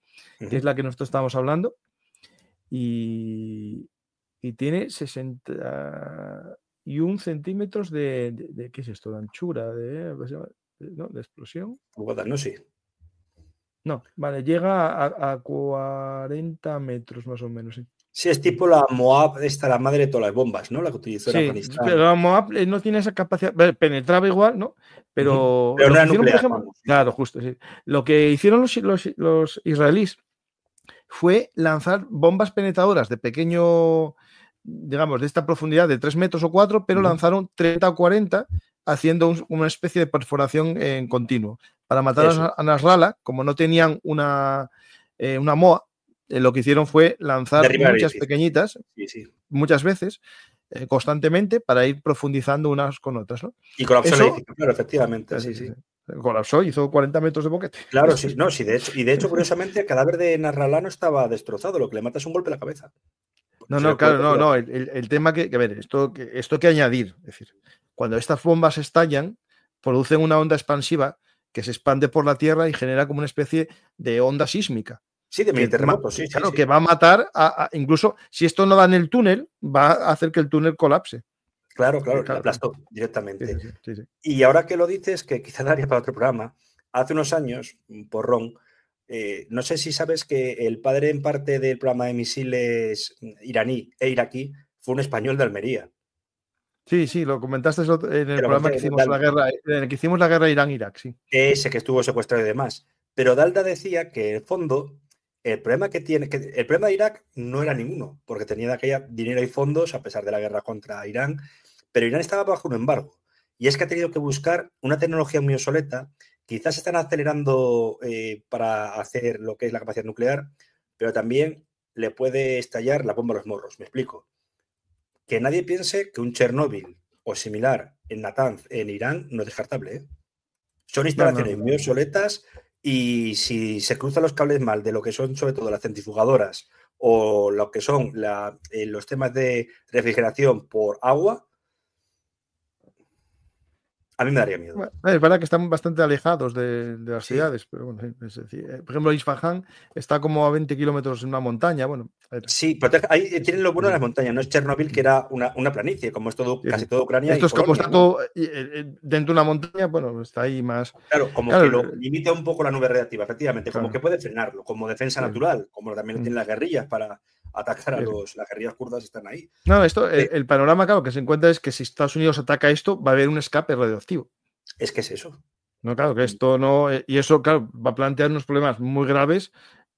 que es la que nosotros estamos hablando, y tiene 61 centímetros de ¿qué es esto? De anchura, ¿no? De explosión. No, sí. No, vale, llega a 40 metros más o menos, sí. Sí, es tipo la Moab, la madre de todas las bombas, ¿no? La que utilizó en Afganistán. Pero la Moab no tiene esa capacidad, penetraba igual, ¿no? Pero no era hicieron, nuclear, por ejemplo, claro, justo, sí. Lo que hicieron los israelíes fue lanzar bombas penetradoras de pequeño, digamos, de esta profundidad de 3 metros o 4, pero lanzaron 30 o 40 haciendo una especie de perforación en continuo. Para matar a Nasrallah, como no tenían una MOA, lo que hicieron fue lanzar muchas pequeñitas, muchas veces, constantemente, para ir profundizando unas con otras, ¿no? Y colapsó el edificio, claro, efectivamente. Sí. Colapsó, hizo 40 metros de boquete. Claro, sí, no, sí, de hecho, curiosamente, el cadáver de Nasrallah no estaba destrozado, lo que le mata es un golpe en la cabeza. No, el tema que a ver, esto que añadir, es decir, cuando estas bombas estallan, producen una onda expansiva que se expande por la Tierra y genera como una especie de onda sísmica. Sí, de mini terremotos, sí. Claro, que va a matar, incluso si esto no da en el túnel, va a hacer que el túnel colapse. Claro, la aplastó directamente. Sí. Y ahora que lo dices, que quizá daría para otro programa, hace unos años, porrón, no sé si sabes que el padre en parte del programa de misiles iraní e iraquí fue un español de Almería. Sí, lo comentaste en el programa que hicimos en el que hicimos la guerra Irán-Irak, sí. Ese que estuvo secuestrado y demás. Pero Dalda decía que, en el fondo, el problema el problema de Irak no era ninguno, porque tenía de aquella dinero y fondos a pesar de la guerra contra Irán, pero Irán estaba bajo un embargo. Y es que ha tenido que buscar una tecnología muy obsoleta. Quizás están acelerando para hacer lo que es la capacidad nuclear, pero también le puede estallar la bomba a los morros. Me explico. Que nadie piense que un Chernóbil o similar en Natanz, en Irán, no es descartable, ¿eh? Son instalaciones muy obsoletas y si se cruzan los cables mal de lo que son sobre todo las centrifugadoras o lo que son los temas de refrigeración por agua, A mí me daría miedo. Bueno, es verdad que están bastante alejados de las Sí, ciudades, pero bueno, es decir, por ejemplo, Isfahan está como a 20 kilómetros en una montaña. Bueno, sí, ahí tienen lo bueno de las montañas. No es Chernobyl, que era una planicie, como es todo, sí, casi sí. todo Ucrania y Esto es como está Polonia, ¿no? todo dentro de una montaña, bueno, está ahí más. Claro, como que Claro, lo limita un poco la nube radiactiva, efectivamente, como que claro, puede frenarlo, como defensa sí, natural, como también lo mm, tienen las guerrillas para atacar a sí, sí. las guerrillas kurdas están ahí. No, esto, Eh, el panorama, claro, que se encuentra es que si Estados Unidos ataca esto, va a haber un escape radioactivo. es que es eso. No, claro, que esto no. Y eso, claro, va a plantear unos problemas muy graves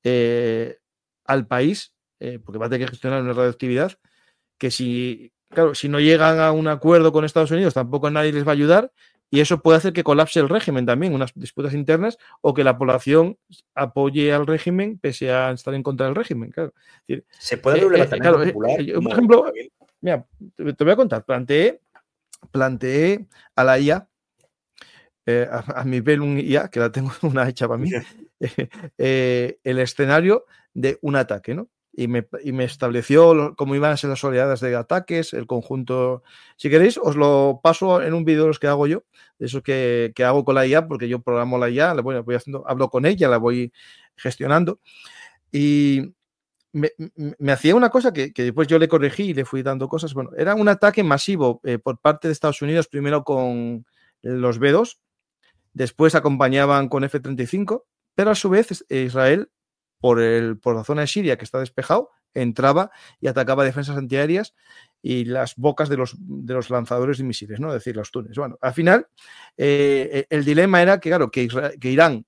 al país, porque va a tener que gestionar una radioactividad que si, claro, si no llegan a un acuerdo con Estados Unidos, tampoco nadie les va a ayudar, y eso puede hacer que colapse el régimen también, unas disputas internas, o que la población apoye al régimen pese a estar en contra del régimen. Claro. Es decir, Se puede abrir un levantamiento claro, popular yo, por como ejemplo, también. mira, te voy a contar, planteé a la IA, a mi Bellum IA, que la tengo una hecha para mí, el escenario de un ataque, ¿no? Y me estableció cómo iban a ser las oleadas de ataques, el conjunto. Si queréis, os lo paso en un vídeo de los que hago yo, de esos que hago con la IA, porque yo programo la IA, voy haciendo, hablo con ella, la voy gestionando. Y me hacía una cosa que después yo le corregí y le fui dando cosas. Bueno, era un ataque masivo por parte de Estados Unidos, primero con los B2, después acompañaban con F-35, pero a su vez Israel, por la zona de Siria, que está despejado, entraba y atacaba defensas antiaéreas y las bocas de los lanzadores de misiles, ¿no? Es decir, los túneles. Bueno, al final, el dilema era que, claro, que Irán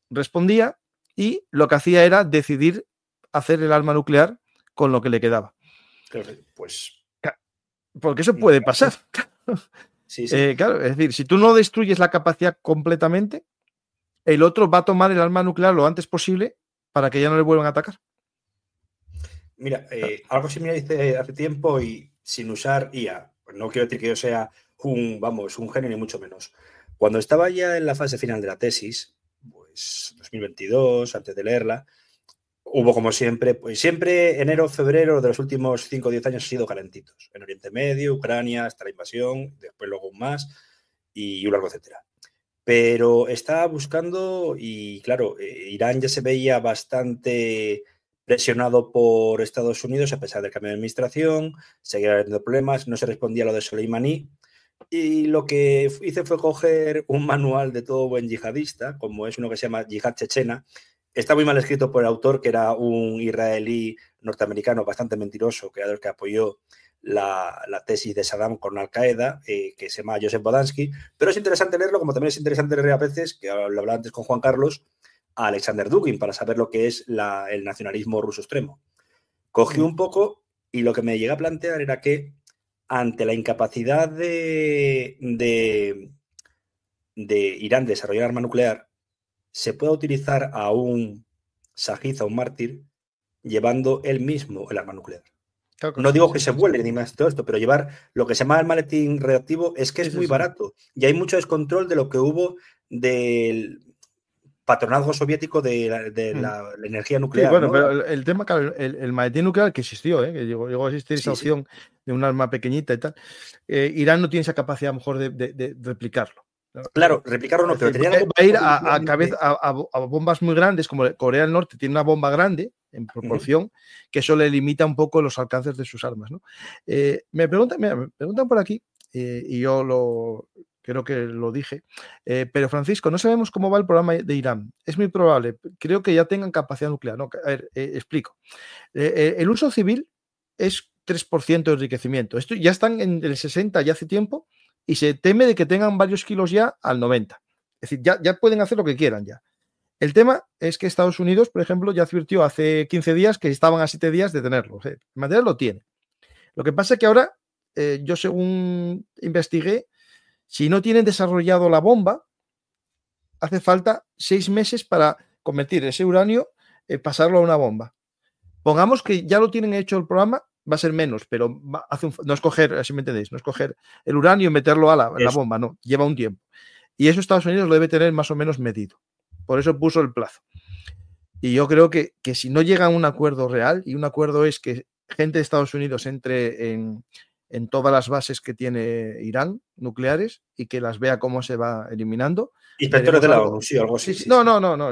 respondía y lo que hacía era decidir hacer el arma nuclear con lo que le quedaba. Pues. Porque eso puede pasar. Sí, sí. Claro, es decir, si tú no destruyes la capacidad completamente, el otro va a tomar el arma nuclear lo antes posible para que ya no le vuelvan a atacar. Mira, algo similar hice hace tiempo y sin usar IA. Pues no quiero decir que yo sea un genio ni mucho menos. Cuando estaba ya en la fase final de la tesis, pues 2022, antes de leerla, hubo como siempre, pues siempre enero, febrero de los últimos 5 o 10 años han sido calentitos. En Oriente Medio, Ucrania, hasta la invasión, después luego un más y un largo etcétera. Pero estaba buscando y claro, Irán ya se veía bastante presionado por Estados Unidos a pesar del cambio de administración, seguía habiendo problemas, no se respondía a lo de Soleimani y lo que hice fue coger un manual de todo buen yihadista, como es uno que se llama Yihad Chechena. Está muy mal escrito por el autor, que era un israelí norteamericano bastante mentiroso, que era el que apoyó la tesis de Saddam con Al-Qaeda, que se llama Joseph Bodansky, pero es interesante leerlo, como también es interesante leer a veces, que lo hablaba antes con Juan Carlos, a Alexander Dugin, para saber lo que es el nacionalismo ruso extremo. Cogí un poco y lo que me llega a plantear era que ante la incapacidad de Irán de desarrollar arma nuclear, se puede utilizar a un Sajid, a un mártir, llevando él mismo el arma nuclear. Claro, No sí, digo sí, que sí, se vuele ni más todo esto, pero llevar lo que se llama el maletín reactivo es que es muy barato y hay mucho descontrol de lo que hubo del patronazgo soviético de la energía sí, nuclear, bueno, ¿no? pero el tema, claro, el maletín nuclear que existió, que llegó a existir esa Sí, sí. opción de un arma pequeñita y tal, Irán no tiene esa capacidad a lo mejor de replicarlo. Claro, replicarlo no, Es pero decir, tenían va algo a ir potencialmente. a bombas muy grandes, como Corea del Norte tiene una bomba grande en proporción, que eso le limita un poco los alcances de sus armas, ¿no? Me preguntan por aquí, y yo creo que lo dije, pero Francisco, no sabemos cómo va el programa de Irán. Es muy probable, creo que ya tengan capacidad nuclear. No, a ver, explico. El uso civil es 3% de enriquecimiento. Esto ya están en el 60 ya hace tiempo y se teme de que tengan varios kilos ya al 90. Es decir, ya pueden hacer lo que quieran ya. El tema es que Estados Unidos, por ejemplo, ya advirtió hace 15 días que estaban a 7 días de tenerlo. O sea, el material lo tiene. Lo que pasa es que ahora, yo según investigué, si no tienen desarrollado la bomba, hace falta 6 meses para convertir ese uranio, pasarlo a una bomba. Pongamos que ya lo tienen hecho el programa, va a ser menos, pero no es coger, si me entendéis, no es coger el uranio y meterlo a la bomba, no, lleva un tiempo. Y eso Estados Unidos lo debe tener más o menos medido. Por eso puso el plazo. Y yo creo que si no llega a un acuerdo real, y un acuerdo es que gente de Estados Unidos entre en en todas las bases que tiene Irán nucleares y que las vea cómo se va eliminando. Inspectores de la ONU, sí, algo así. Sí. No. No va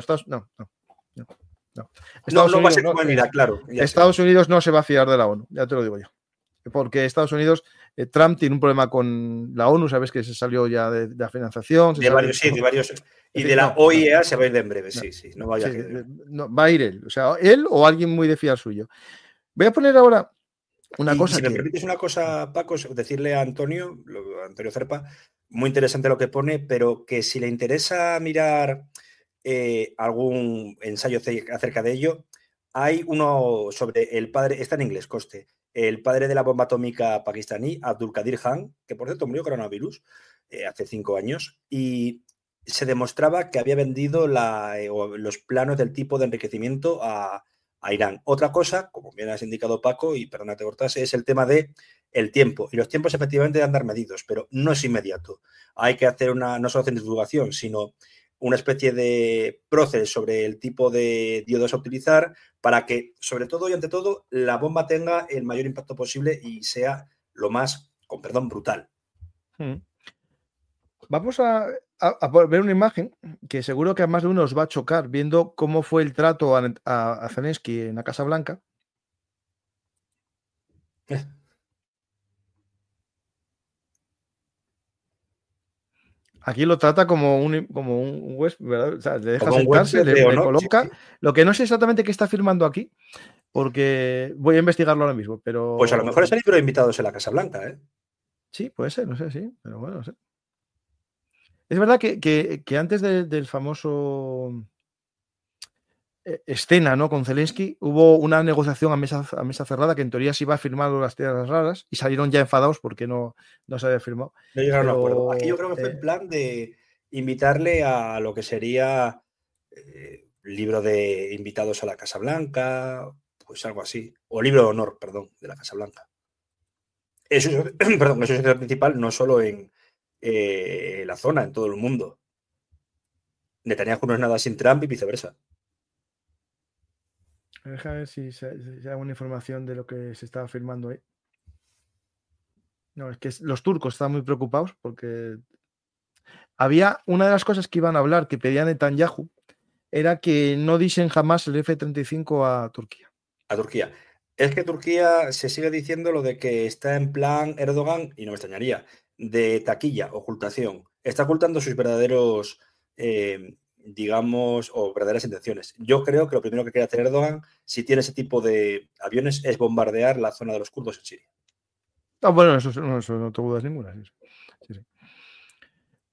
a ser como en Irak, claro. Estados Unidos no se va a fiar de la ONU, ya te lo digo yo. Porque Estados Unidos, Trump tiene un problema con la ONU, sabes que se salió ya de la financiación. De varios. Y de la OIEA se va a ir de en breve, sí. No vaya a quedar. Va a ir él, o sea, él o alguien muy de fiar suyo. Voy a poner ahora una cosa. Si me permites una cosa, Paco, decirle a Antonio Cerpa, muy interesante lo que pone, pero que si le interesa mirar algún ensayo acerca de ello, hay uno sobre el padre, está en inglés, coste, el padre de la bomba atómica pakistaní, Abdul Qadir Khan, que por cierto murió coronavirus hace 5 años, y se demostraba que había vendido los planos del tipo de enriquecimiento a Irán. Otra cosa, como bien has indicado, Paco, y perdona te cortase, es el tema de el tiempo. Y los tiempos efectivamente deben andar medidos, pero no es inmediato. Hay que hacer no solo centrifugación, sino una especie de proceso sobre el tipo de diodos a utilizar para que, sobre todo y ante todo, la bomba tenga el mayor impacto posible y sea lo más, con perdón, brutal. Vamos a ver una imagen que seguro que a más de uno os va a chocar viendo cómo fue el trato a Zelensky en la Casa Blanca. Aquí lo trata como un huésped, ¿verdad? O sea, le deja sentarse, le coloca. Sí. Lo que no sé exactamente qué está firmando aquí, porque voy a investigarlo ahora mismo, pero... Pues a lo mejor es el libro de invitados en la Casa Blanca, ¿eh? Sí, puede ser, no sé, sí, pero bueno, no sé. Es verdad que antes del famoso escena, ¿no? Con Zelensky, hubo una negociación a mesa cerrada que en teoría se iba a firmar las tierras raras y salieron ya enfadados porque no se había firmado. No llegaron a acuerdo. Aquí yo creo que fue en plan de invitarle a lo que sería libro de invitados a la Casa Blanca, pues algo así. O libro de honor, perdón, de la Casa Blanca. Eso es el principal, no solo en la zona, en todo el mundo. Netanyahu no es nada sin Trump y viceversa. Deja ver si hay alguna información de lo que se estaba firmando ahí. No, es que los turcos estaban muy preocupados porque había una de las cosas que iban a hablar, que pedía Netanyahu, era que no dicen jamás el F-35 a Turquía. A Turquía. Es que Turquía se sigue diciendo lo de que está en plan Erdogan, y no me extrañaría, de taquilla, ocultación. Está ocultando sus verdaderos, digamos, o verdaderas intenciones. Yo creo que lo primero que quiere hacer Erdogan, si tiene ese tipo de aviones, es bombardear la zona de los kurdos en Siria. Bueno, eso no te dudas ninguna. Sí.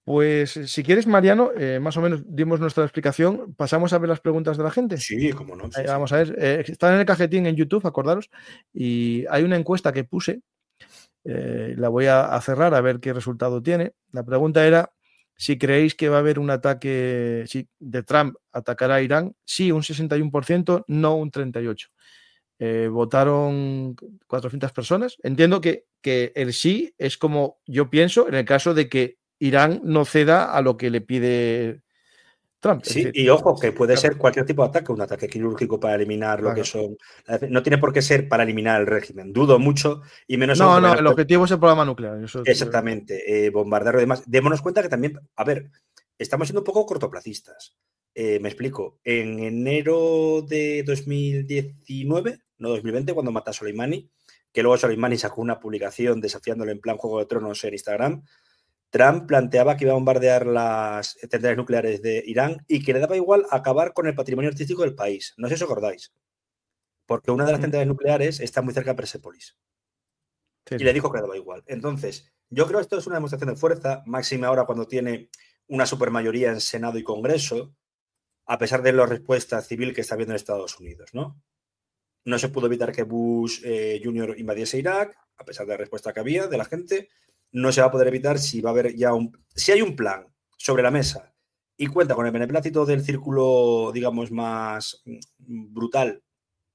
Pues si quieres, Mariano, más o menos dimos nuestra explicación. ¿Pasamos a ver las preguntas de la gente? Sí, cómo no. Sí, vamos a ver. Están en el cajetín en YouTube, acordaros. Y hay una encuesta que puse. La voy a cerrar a ver qué resultado tiene. La pregunta era si creéis que va a haber un ataque, si de Trump atacará a Irán. Sí, un 61%, no un 38%. Votaron 400 personas. Entiendo que el sí es como yo pienso en el caso de que Irán no ceda a lo que le pide Trump. Sí, decir, y ojo, que puede ser cualquier tipo de ataque, un ataque quirúrgico para eliminar lo que son... No tiene por qué ser para eliminar el régimen. Dudo mucho y menos... No, el objetivo es el programa nuclear. Eso exactamente, bombardear y demás. Démonos cuenta que también, a ver, estamos siendo un poco cortoplacistas. Me explico. En enero de 2019, no 2020, cuando mata a Soleimani, que luego Soleimani sacó una publicación desafiándolo en plan Juego de Tronos en Instagram, Trump planteaba que iba a bombardear las centrales nucleares de Irán y que le daba igual acabar con el patrimonio artístico del país. No sé si os acordáis. Porque una de las centrales nucleares está muy cerca de Persépolis. Sí. Y le dijo que le daba igual. Entonces, yo creo que esto es una demostración de fuerza, máxima ahora cuando tiene una supermayoría en Senado y Congreso, a pesar de la respuesta civil que está habiendo en Estados Unidos, ¿no? No se pudo evitar que Bush Jr. invadiese Irak, a pesar de la respuesta que había de la gente. No se va a poder evitar si va a haber ya si hay un plan sobre la mesa y cuenta con el beneplácito del círculo, digamos, más brutal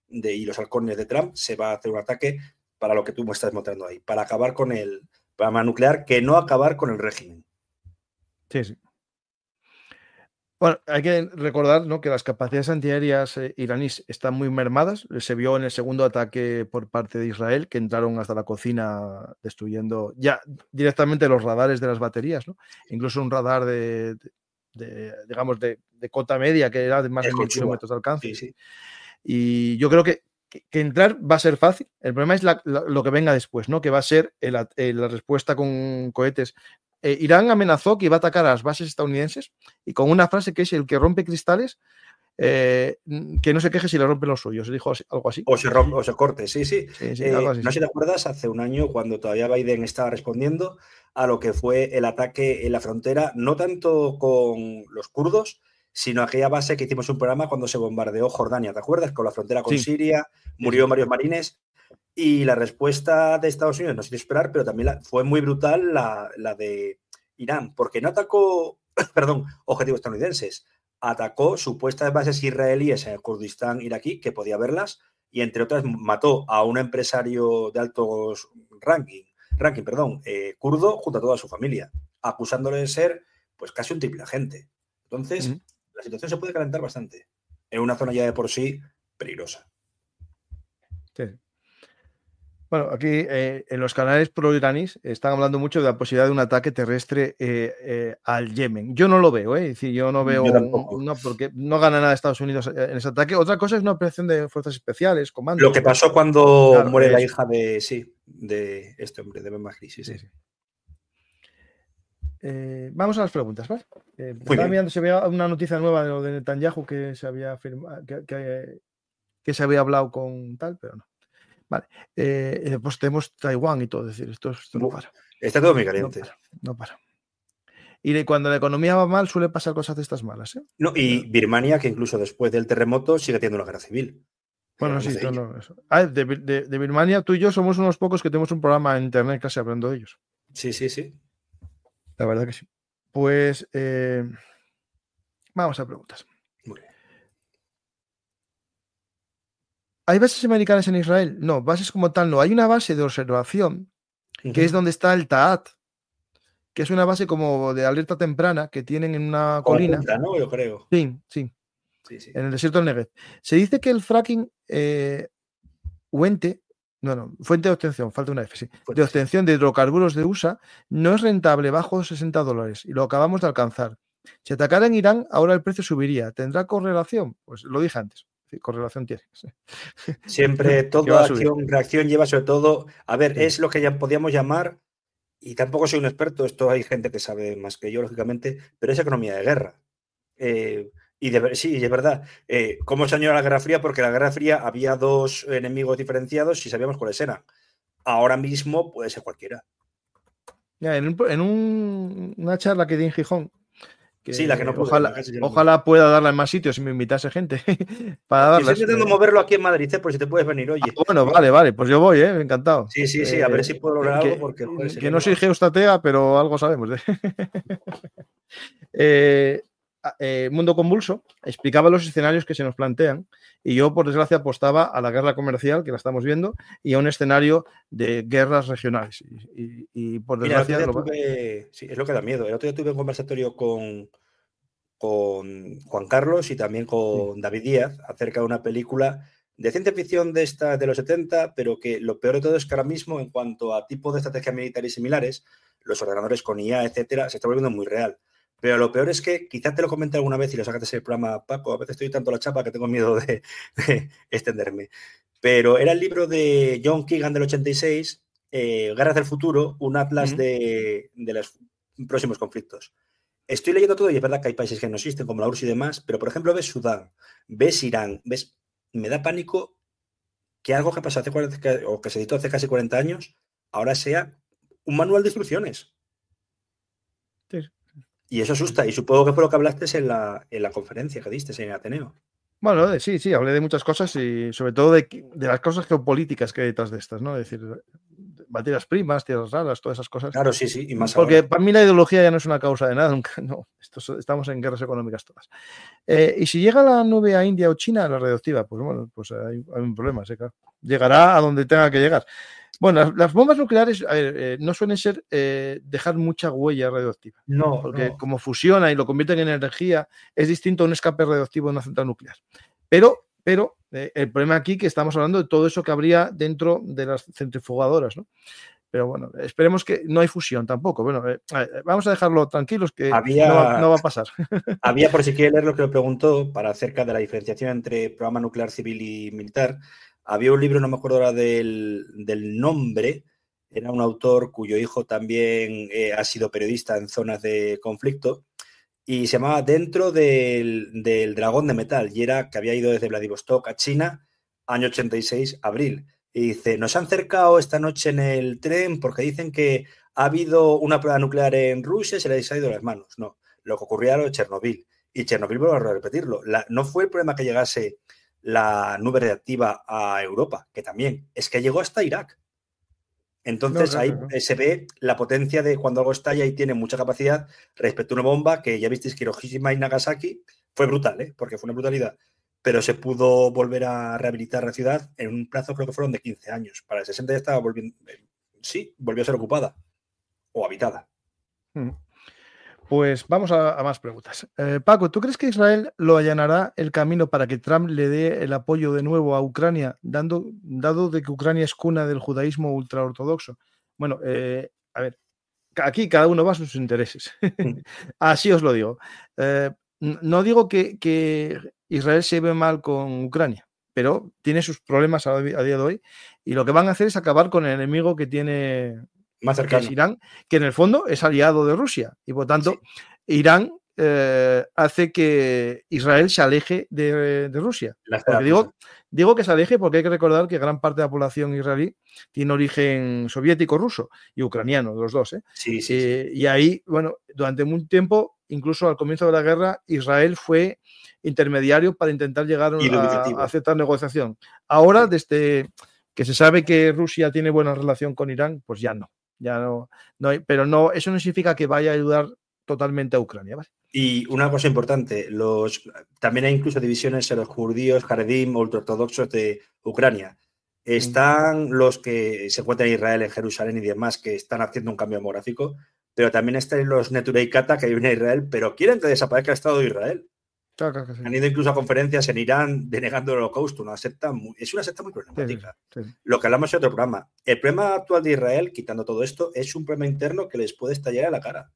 y los halcones de Trump, se va a hacer un ataque para lo que tú me estás mostrando ahí, para acabar con el programa nuclear, que no acabar con el régimen. Sí. Bueno, hay que recordar, ¿no?, que las capacidades antiaéreas iraníes están muy mermadas. Se vio en el segundo ataque por parte de Israel, que entraron hasta la cocina destruyendo ya directamente los radares de las baterías, ¿no? Incluso un radar digamos, de cota media, que era de más de 1.000 kilómetros de alcance. Sí, sí. Y yo creo que entrar va a ser fácil. El problema es lo que venga después, ¿no?, que va a ser la respuesta con cohetes. Irán amenazó que iba a atacar a las bases estadounidenses y con una frase que es: el que rompe cristales, que no se queje si le rompen los suyos. Dijo algo así. O se corte, sí, sí. Sí, algo así. No sé si te acuerdas, hace un año, cuando todavía Biden estaba respondiendo a lo que fue el ataque en la frontera, no tanto con los kurdos, sino aquella base que hicimos un programa cuando se bombardeó Jordania, ¿te acuerdas? Con la frontera con Siria, murieron varios marines. Y la respuesta de Estados Unidos no se hizo esperar, pero también fue muy brutal la de Irán, porque no atacó, objetivos estadounidenses, atacó supuestas bases israelíes en el Kurdistán iraquí, que podía verlas, y entre otras mató a un empresario de altos ranking, kurdo, junto a toda su familia, acusándole de ser pues casi un triple agente. Entonces, la situación se puede calentar bastante en una zona ya de por sí peligrosa. Sí. Bueno, aquí en los canales pro-iraníes están hablando mucho de la posibilidad de un ataque terrestre al Yemen. Yo no lo veo, es decir, yo no veo, porque no gana nada Estados Unidos en ese ataque. Otra cosa es una operación de fuerzas especiales, comandos. Lo que pasó cuando muere la hija de este hombre, de Ben Mahdi, sí. Vamos a las preguntas, ¿vale? Estaba mirando si había una noticia nueva de lo de Netanyahu que se había firmado, que se había hablado con tal, pero no. Vale, pues tenemos Taiwán y todo, es decir, esto no para. Está todo muy caliente. No para. Y cuando la economía va mal, suele pasar cosas de estas malas, ¿eh? No, y Birmania, que incluso después del terremoto sigue teniendo una guerra civil. Bueno, sí, eso. De Birmania, tú y yo somos unos pocos que tenemos un programa en internet casi hablando de ellos. Sí. La verdad que sí. Pues vamos a preguntas. Muy bien. ¿Hay bases americanas en Israel? No, bases como tal no. Hay una base de observación, que es donde está el Ta'at, que es una base como de alerta temprana que tienen en una colina. Conjunta, ¿no? Yo creo. Sí. En el desierto del Negev. Se dice que el fracking fuente de obtención, falta una F, sí, de obtención de hidrocarburos de USA no es rentable bajo $60 y lo acabamos de alcanzar. Si atacara en Irán, ahora el precio subiría. ¿Tendrá correlación? Pues lo dije antes. Sí, correlación tiene. Sí. Siempre toda acción-reacción lleva sobre todo, a ver, es lo que ya podíamos llamar, y tampoco soy un experto, esto hay gente que sabe más que yo, lógicamente, pero es economía de guerra. Sí, es verdad. ¿Cómo se añadió la Guerra Fría? Porque en la Guerra Fría había dos enemigos diferenciados y sabíamos cuáles eran. Ahora mismo puede ser cualquiera. Ya, en una charla que di en Gijón, sí, la que no pude, ojalá pueda darla en más sitios si me invitase gente para darla. Estoy intentando moverlo aquí en Madrid, por si te puedes venir, oye. Bueno, vale, pues yo voy, encantado. Sí, a ver si puedo lograr algo, porque que no soy geostratega, pero algo sabemos. Mundo Convulso explicaba los escenarios que se nos plantean y yo, por desgracia, apostaba a la guerra comercial, que la estamos viendo, y a un escenario de guerras regionales. Y por desgracia... Sí, es lo que da miedo. El otro día tuve un conversatorio con Juan Carlos y también con David Díaz acerca de una película de ciencia ficción de los 70, pero que lo peor de todo es que ahora mismo, en cuanto a tipo de estrategias militares similares, los ordenadores con IA, etcétera, se está volviendo muy real. Pero lo peor es que, quizás te lo comenté alguna vez y lo sacaste el programa, Paco, a veces estoy tanto la chapa que tengo miedo de extenderme. Pero era el libro de John Keegan del 86, Guerras del Futuro, un atlas de los próximos conflictos. Estoy leyendo todo y es verdad que hay países que no existen, como la URSS y demás, pero por ejemplo ves Sudán, ves Irán, me da pánico que algo que pasó o que se editó hace casi 40 años, ahora sea un manual de instrucciones. Sí. Y eso asusta, y supongo que fue lo que hablaste en la conferencia que diste en el Ateneo. Bueno, sí, hablé de muchas cosas y sobre todo de las cosas geopolíticas que hay detrás de estas, ¿no? Es decir, materias primas, tierras raras, todas esas cosas. Claro, sí, y más porque ahora. para mí la ideología ya no es una causa de nada, nunca, no. Estamos en guerras económicas todas. Y si llega la nube a India o China, la radioactiva, pues bueno, pues hay un problema, ¿sí? Claro. Llegará a donde tenga que llegar. Bueno, las bombas nucleares no suelen ser dejar mucha huella radioactiva. No, porque como fusiona y lo convierten en energía, es distinto a un escape radioactivo de una central nuclear. Pero el problema aquí es que estamos hablando de todo eso que habría dentro de las centrifugadoras, ¿no? Pero bueno, esperemos que no hay fusión tampoco. Bueno, vamos a dejarlo tranquilos que no va a pasar. Había, por si quiere leer lo que me preguntó, para acerca de la diferenciación entre programa nuclear civil y militar, había un libro, no me acuerdo ahora del nombre, era un autor cuyo hijo también ha sido periodista en zonas de conflicto, y se llamaba Dentro del dragón de metal, y era que había ido desde Vladivostok a China, año 86, abril. Y dice, nos han cercado esta noche en el tren porque dicen que ha habido una prueba nuclear en Rusia y se les ha ido de las manos. No, lo que ocurría era lo de Chernobyl. Y Chernobyl, vuelvo a repetirlo, no fue el problema que llegase la nube radiactiva a Europa, que también, es que llegó hasta Irak. Entonces ahí se ve la potencia de cuando algo estalla y tiene mucha capacidad respecto a una bomba que ya visteis que Hiroshima y Nagasaki fue brutal, porque fue una brutalidad, pero se pudo volver a rehabilitar la ciudad en un plazo, creo que fueron de 15 años. Para el 60 ya estaba volviendo, sí, volvió a ser ocupada o habitada. Pues vamos a más preguntas. Paco, ¿tú crees que Israel lo allanará el camino para que Trump le dé el apoyo de nuevo a Ucrania, dado de que Ucrania es cuna del judaísmo ultraortodoxo? Bueno, a ver, aquí cada uno va a sus intereses. Así os lo digo. No digo que Israel se ve mal con Ucrania, pero tiene sus problemas a día de hoy y lo que van a hacer es acabar con el enemigo que tiene más cercano, que es Irán, que en el fondo es aliado de Rusia y por tanto Irán hace que Israel se aleje de Rusia. Porque digo que se aleje porque hay que recordar que gran parte de la población israelí tiene origen soviético, ruso y ucraniano, los dos. Sí. Y ahí, bueno, durante mucho tiempo, incluso al comienzo de la guerra, Israel fue intermediario para intentar llegar a aceptar negociación. Ahora, desde que se sabe que Rusia tiene buena relación con Irán, pues ya no hay, pero no, eso no significa que vaya a ayudar totalmente a Ucrania, ¿vale? Y una cosa importante, también hay incluso divisiones en los judíos, jaredim, ultraortodoxos de Ucrania. Están los que se encuentran en Israel, en Jerusalén y demás, que están haciendo un cambio demográfico, pero también están los Neturei Kata, que viven a Israel, pero quieren que desaparezca el Estado de Israel. Claro que sí. Han ido incluso a conferencias en Irán denegando el holocausto, es una secta muy problemática. Sí. Lo que hablamos en otro programa. El problema actual de Israel, quitando todo esto, es un problema interno que les puede estallar a la cara.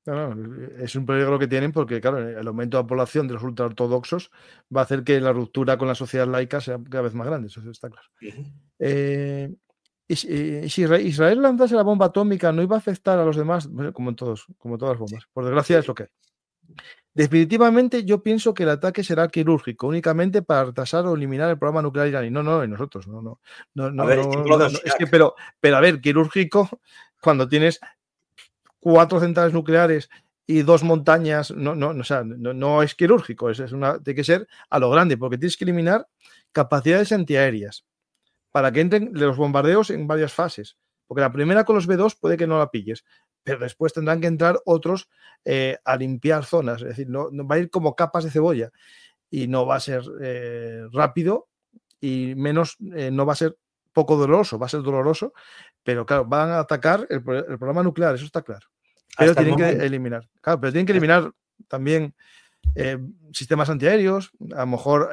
No, es un peligro que tienen porque, claro, el aumento de la población de los ultraortodoxos va a hacer que la ruptura con la sociedad laica sea cada vez más grande, eso está claro. Y si Israel lanzase la bomba atómica, ¿no iba a afectar a los demás? Bueno, como todas las bombas. Por desgracia, es lo que hay. Definitivamente, yo pienso que el ataque será quirúrgico, únicamente para retrasar o eliminar el programa nuclear iraní. No, y nosotros, no. Es que, pero a ver, quirúrgico, cuando tienes 4 centrales nucleares y 2 montañas, no es quirúrgico, tiene que ser a lo grande, porque tienes que eliminar capacidades antiaéreas para que entren los bombardeos en varias fases, porque la primera con los B2 puede que no la pilles, pero después tendrán que entrar otros a limpiar zonas, es decir, no va a ir como capas de cebolla y no va a ser rápido y menos, no va a ser poco doloroso, va a ser doloroso, pero claro, van a atacar el programa nuclear, eso está claro. Pero tienen que eliminar, claro, pero tienen que eliminar también sistemas antiaéreos. A lo mejor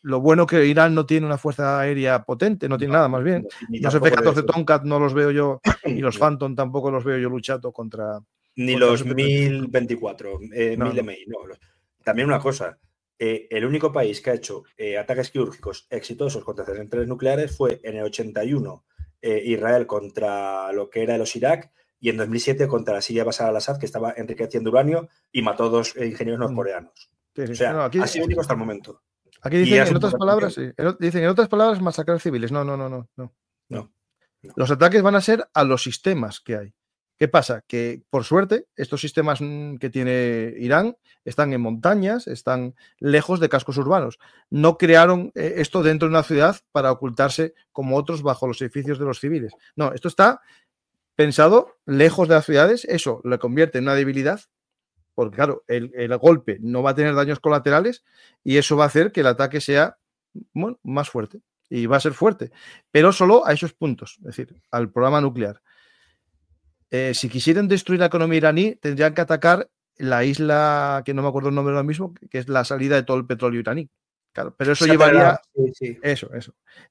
lo bueno que Irán no tiene una fuerza aérea potente, no tiene nada, más bien. Los F-14 Tomcat no los veo yo, y los Phantom tampoco los veo yo luchando contra. Ni los 1024, 1000 MI, no. También una cosa. El único país que ha hecho ataques quirúrgicos exitosos contra centrales nucleares fue en el 81 Israel contra lo que era los Irak y en 2007 contra la Siria Bashar al-Assad, que estaba enriqueciendo uranio y mató 2 ingenieros norcoreanos. Sí. O sea, aquí, ha sido único hasta el momento. Aquí dicen, en otras palabras, dicen, en otras palabras, masacrar civiles. No. Los ataques van a ser a los sistemas que hay. ¿Qué pasa? Que por suerte estos sistemas que tiene Irán están en montañas, están lejos de cascos urbanos. No crearon esto dentro de una ciudad para ocultarse como otros bajo los edificios de los civiles. No, esto está pensado lejos de las ciudades. Eso le convierte en una debilidad porque, claro, el golpe no va a tener daños colaterales y eso va a hacer que el ataque sea, bueno, más fuerte. Y va a ser fuerte, pero solo a esos puntos, es decir, al programa nuclear. Si quisieran destruir la economía iraní, tendrían que atacar la isla, que no me acuerdo el nombre ahora mismo, que es la salida de todo el petróleo iraní. Claro, pero eso llevaría, sí. eso,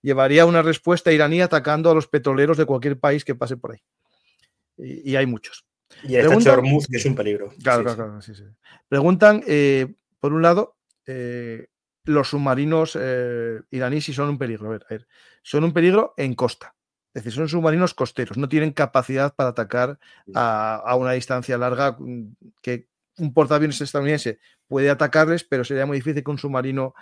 llevaría una respuesta iraní atacando a los petroleros de cualquier país que pase por ahí. Y hay muchos. Y el estrecho de Hormuz, que es un peligro. Claro. Preguntan, por un lado, los submarinos iraníes si son un peligro. A ver, son un peligro en costa. Es decir, son submarinos costeros, no tienen capacidad para atacar a una distancia larga, que un portaaviones estadounidense puede atacarles, pero sería muy difícil que un submarino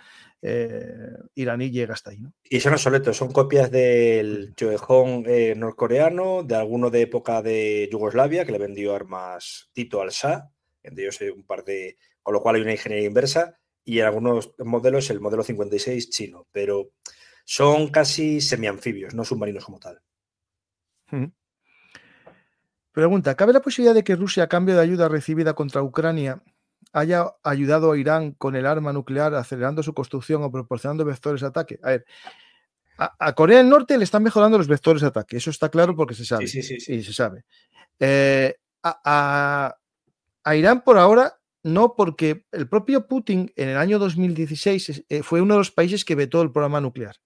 iraní llegue hasta ahí, ¿no? Y son obsoletos, son copias del Choejong norcoreano, de alguno de época de Yugoslavia, que le vendió armas Tito al Shah, entre ellos un par de... Con lo cual hay una ingeniería inversa, y en algunos modelos el modelo 56 chino, pero son casi semianfibios, no submarinos como tal. Pregunta, ¿cabe la posibilidad de que Rusia, a cambio de ayuda recibida contra Ucrania, haya ayudado a Irán con el arma nuclear, acelerando su construcción o proporcionando vectores de ataque? A ver, a Corea del Norte le están mejorando los vectores de ataque, eso está claro porque se sabe. Sí. Y se sabe. A Irán por ahora no, porque el propio Putin en el año 2016 fue uno de los países que vetó el programa nuclear.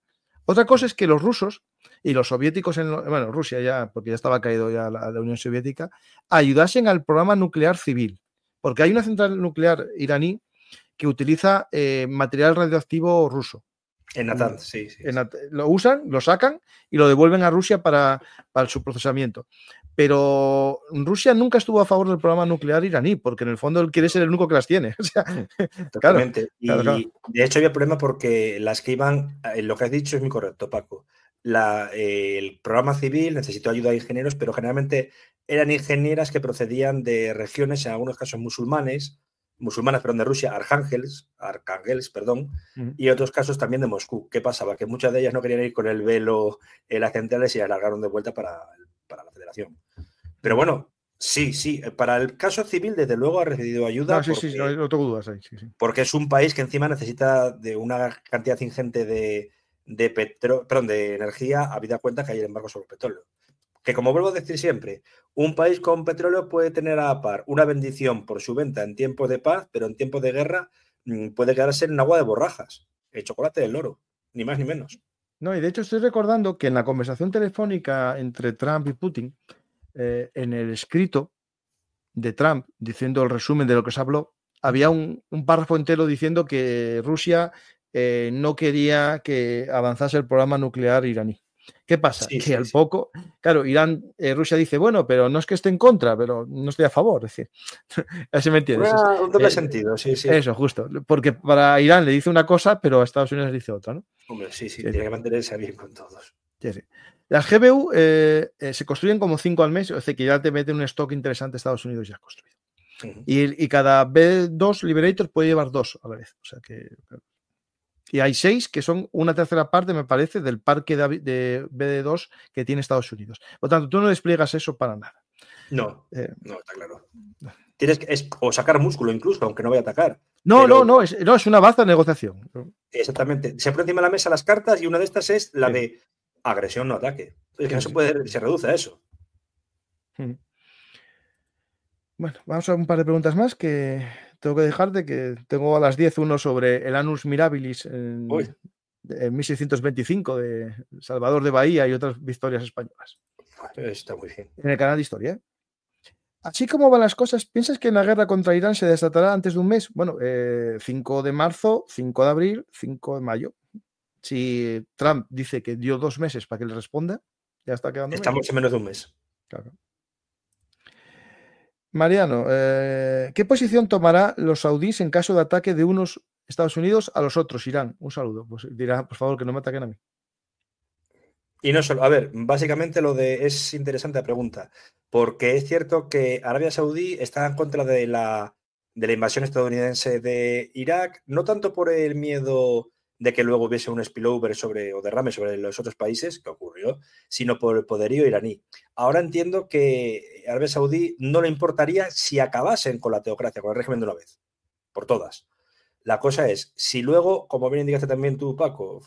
Otra cosa es que los rusos y los soviéticos, bueno, Rusia ya, porque ya estaba caído ya la Unión Soviética, ayudasen al programa nuclear civil. Porque hay una central nuclear iraní que utiliza material radioactivo ruso. En Natanz, sí. Lo usan, lo sacan y lo devuelven a Rusia para su procesamiento. Pero Rusia nunca estuvo a favor del programa nuclear iraní, porque en el fondo él quiere ser el único que las tiene. O sea, totalmente. Claro. De hecho había problema porque las que iban, lo que has dicho es muy correcto, Paco. El programa civil necesitó ayuda de ingenieros, pero generalmente eran ingenieras que procedían de regiones, en algunos casos musulmanas, de Rusia, Arcángels, y en otros casos también de Moscú. ¿Qué pasaba? Que muchas de ellas no querían ir con el velo en las centrales y las largaron de vuelta para la federación. Pero bueno, sí, para el caso civil desde luego ha recibido ayuda. No tengo dudas ahí. Sí. Porque es un país que encima necesita de una cantidad ingente de energía, habida cuenta que hay el embargo sobre el petróleo. Que como vuelvo a decir siempre, un país con petróleo puede tener a la par una bendición por su venta en tiempos de paz, pero en tiempos de guerra puede quedarse en agua de borrajas, el chocolate del loro, ni más ni menos. No, y de hecho estoy recordando que en la conversación telefónica entre Trump y Putin, en el escrito de Trump, diciendo el resumen de lo que se habló, había un párrafo entero diciendo que Rusia no quería que avanzase el programa nuclear iraní. ¿Qué pasa? Que al poco, claro, Rusia dice, bueno, pero no es que esté en contra, pero no estoy a favor. Es decir, así me entiendes. Un doble sentido, sí. Eso, justo. Porque para Irán le dice una cosa, pero a Estados Unidos le dice otra, ¿no? Hombre, sí, tiene que mantenerse bien con todos. Sí. Las GBU se construyen como 5 al mes, o sea que ya te meten un stock interesante Estados Unidos ya construido. Y cada B2 Liberator puede llevar 2 a la vez. O sea que... Y hay 6 que son una tercera parte, me parece, del parque de BD2 que tiene Estados Unidos. Por lo tanto, tú no despliegas eso para nada. No, está claro. Tienes que o sacar músculo incluso, aunque no vaya a atacar. No, es una baza de negociación. Exactamente. Se pone encima de la mesa las cartas y una de estas es la de agresión, no ataque. Es que no se reduce a eso. Bueno, vamos a un par de preguntas más que tengo que dejarte, que tengo a las 10 uno sobre el Annus Mirabilis en 1625 de Salvador de Bahía y otras victorias españolas. Está muy bien. En el canal de Historia. Así como van las cosas, ¿piensas que la guerra contra Irán se desatará antes de un mes? Bueno, 5 de marzo, 5 de abril, 5 de mayo. Si Trump dice que dio 2 meses para que le responda, ya está quedando. Estamos en menos de un mes. Claro. Mariano, ¿qué posición tomará los saudíes en caso de ataque de unos Estados Unidos a los otros, Irán? Un saludo. Pues dirá, por favor, que no me ataquen a mí. Y no solo, a ver, básicamente es interesante la pregunta, porque es cierto que Arabia Saudí está en contra de la invasión estadounidense de Irak, no tanto por el miedo de que luego hubiese un spillover o derrame sobre los otros países, que ocurrió, sino por el poderío iraní. Ahora entiendo que a Arabia Saudí no le importaría si acabasen con la teocracia, con el régimen de una vez, por todas. La cosa es, si luego, como bien indicaste también tú, Paco,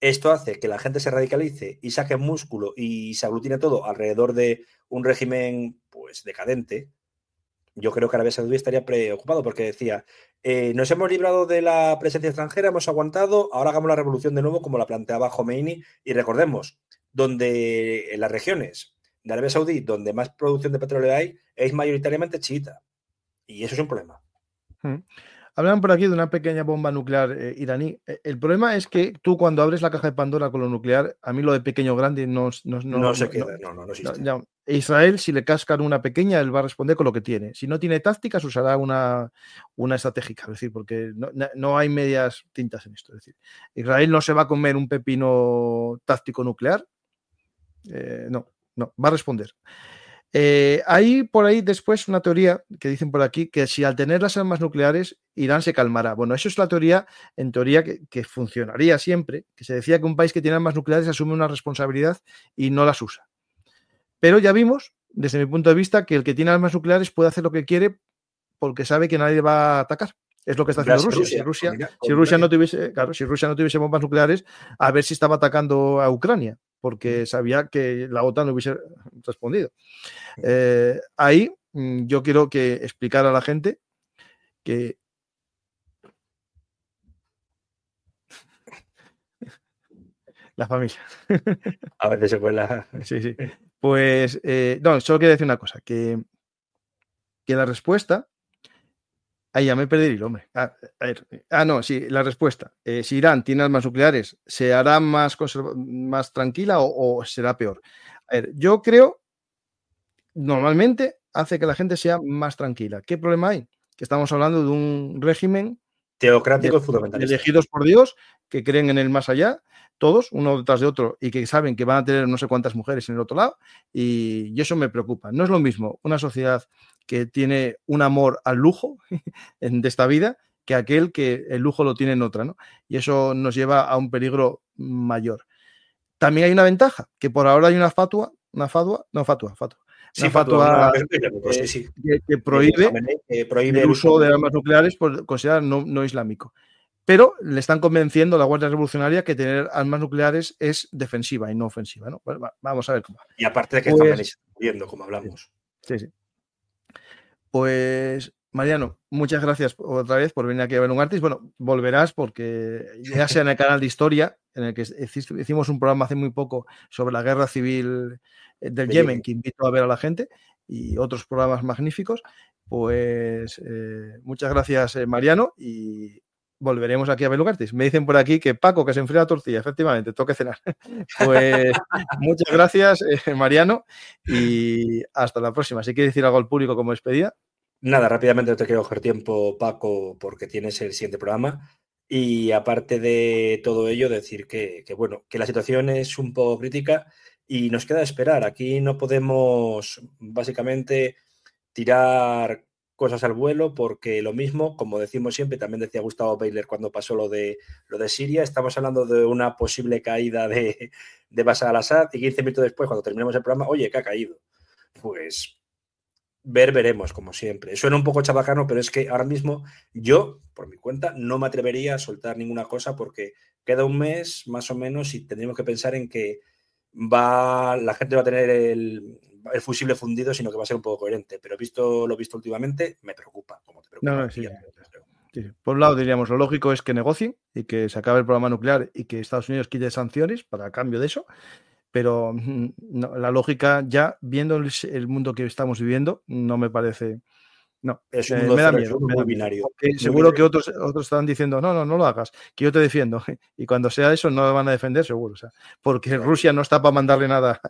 esto hace que la gente se radicalice y saque músculo y se aglutine todo alrededor de un régimen pues decadente, yo creo que Arabia Saudí estaría preocupado porque decía, nos hemos librado de la presencia extranjera, hemos aguantado, ahora hagamos la revolución de nuevo como la planteaba Khomeini y recordemos, donde en las regiones de Arabia Saudí donde más producción de petróleo hay es mayoritariamente chiita y eso es un problema. Hablan por aquí de una pequeña bomba nuclear iraní. El problema es que tú cuando abres la caja de Pandora con lo nuclear, a mí lo de pequeño o grande no se queda, no existe. Israel, si le cascan una pequeña, él va a responder con lo que tiene. Si no tiene tácticas, usará una estratégica. Es decir, porque no hay medias tintas en esto. Es decir, Israel no se va a comer un pepino táctico nuclear. No, va a responder. Hay por ahí después una teoría que dicen por aquí que si al tener las armas nucleares Irán se calmará. Bueno, eso es la teoría, en teoría que funcionaría siempre, que se decía que un país que tiene armas nucleares asume una responsabilidad y no las usa. Pero ya vimos, desde mi punto de vista, que el que tiene armas nucleares puede hacer lo que quiere porque sabe que nadie va a atacar. Es lo que está haciendo Rusia. Si Rusia no tuviese bombas nucleares, a ver si estaba atacando a Ucrania, porque sabía que la OTAN no hubiese respondido. Ahí yo quiero explicar a la gente que la familia. A veces se cuela. Sí. Pues no, solo quiero decir una cosa, que la respuesta. Ahí ya me perdí el hilo, hombre. La respuesta. Si Irán tiene armas nucleares, ¿se hará más tranquila o será peor? A ver, yo creo, normalmente hace que la gente sea más tranquila. ¿Qué problema hay? Que estamos hablando de un régimen teocrático y fundamentalista. Elegidos por Dios, que creen en el más allá, todos, uno detrás de otro, y que saben que van a tener no sé cuántas mujeres en el otro lado, y eso me preocupa. No es lo mismo una sociedad que tiene un amor al lujo de esta vida que aquel que el lujo lo tiene en otra, ¿no? Y eso nos lleva a un peligro mayor. También hay una ventaja, que por ahora hay una fatua que prohíbe el uso de armas nucleares por considerar no islámico. Pero le están convenciendo a la Guardia Revolucionaria que tener armas nucleares es defensiva y no ofensiva, ¿no? Pues vamos a ver cómo. Y aparte de que están muriendo, como hablamos. Sí. Pues, Mariano, muchas gracias otra vez por venir aquí a ver un artist. Bueno, volverás porque ya sea en el canal de Historia, en el que hicimos un programa hace muy poco sobre la guerra civil del Yemen, que invito a ver a la gente, y otros programas magníficos. Pues muchas gracias, Mariano, y volveremos aquí a Belugartis. Me dicen por aquí que Paco, que se enfría la tortilla, efectivamente, toque cenar. Pues muchas gracias, Mariano, y hasta la próxima. Si quieres decir algo al público como despedida. Nada, rápidamente no te quiero coger tiempo, Paco, porque tienes el siguiente programa. Y aparte de todo ello, decir que la situación es un poco crítica y nos queda esperar. Aquí no podemos básicamente tirar cosas al vuelo porque lo mismo, como decimos siempre, también decía Gustavo Bayler cuando pasó lo de Siria, estamos hablando de una posible caída de Bashar al-Assad y 15 minutos después, cuando terminemos el programa, oye, que ha caído. Pues veremos, como siempre. Suena un poco chabacano, pero es que ahora mismo yo, por mi cuenta, no me atrevería a soltar ninguna cosa porque queda un mes más o menos y tendríamos que pensar en que la gente va a tener el fusible fundido, sino que va a ser un poco coherente. Pero lo visto últimamente, me preocupa. Como te preocupa. Sí. Por un lado, diríamos, lo lógico es que negocien y que se acabe el programa nuclear y que Estados Unidos quite sanciones para cambio de eso. Pero no, la lógica, ya viendo el mundo que estamos viviendo, no me parece. No, es un mundo me da miedo. binario. Seguro que otros están diciendo, no lo hagas, que yo te defiendo. Y cuando sea eso, no lo van a defender, seguro. O sea, porque Rusia no está para mandarle nada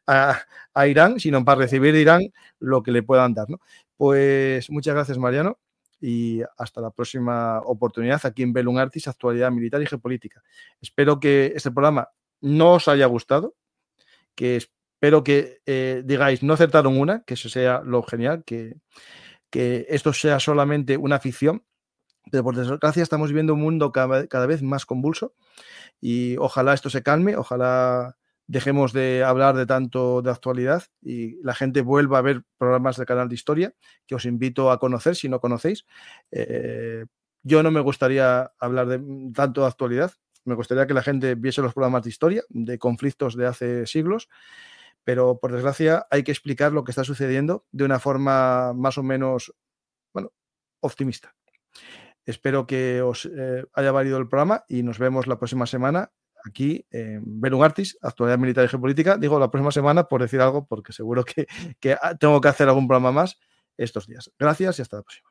a Irán, sino para recibir de Irán lo que le puedan dar, ¿no? Pues muchas gracias, Mariano. Y hasta la próxima oportunidad aquí en Bellum Artis, actualidad militar y geopolítica. Espero que este programa no os haya gustado, que espero que digáis, no acertaron una, que eso sea lo genial, que esto sea solamente una ficción, pero por desgracia estamos viviendo un mundo cada vez más convulso y ojalá esto se calme, ojalá dejemos de hablar de tanto de actualidad y la gente vuelva a ver programas del canal de historia, que os invito a conocer si no conocéis. Yo no me gustaría hablar de tanto de actualidad, me gustaría que la gente viese los programas de historia, de conflictos de hace siglos, pero por desgracia hay que explicar lo que está sucediendo de una forma más o menos, bueno, optimista. Espero que os haya valido el programa y nos vemos la próxima semana aquí en Velum Artis, Actualidad Militar y Geopolítica. Digo la próxima semana por decir algo, porque seguro que tengo que hacer algún programa más estos días. Gracias y hasta la próxima.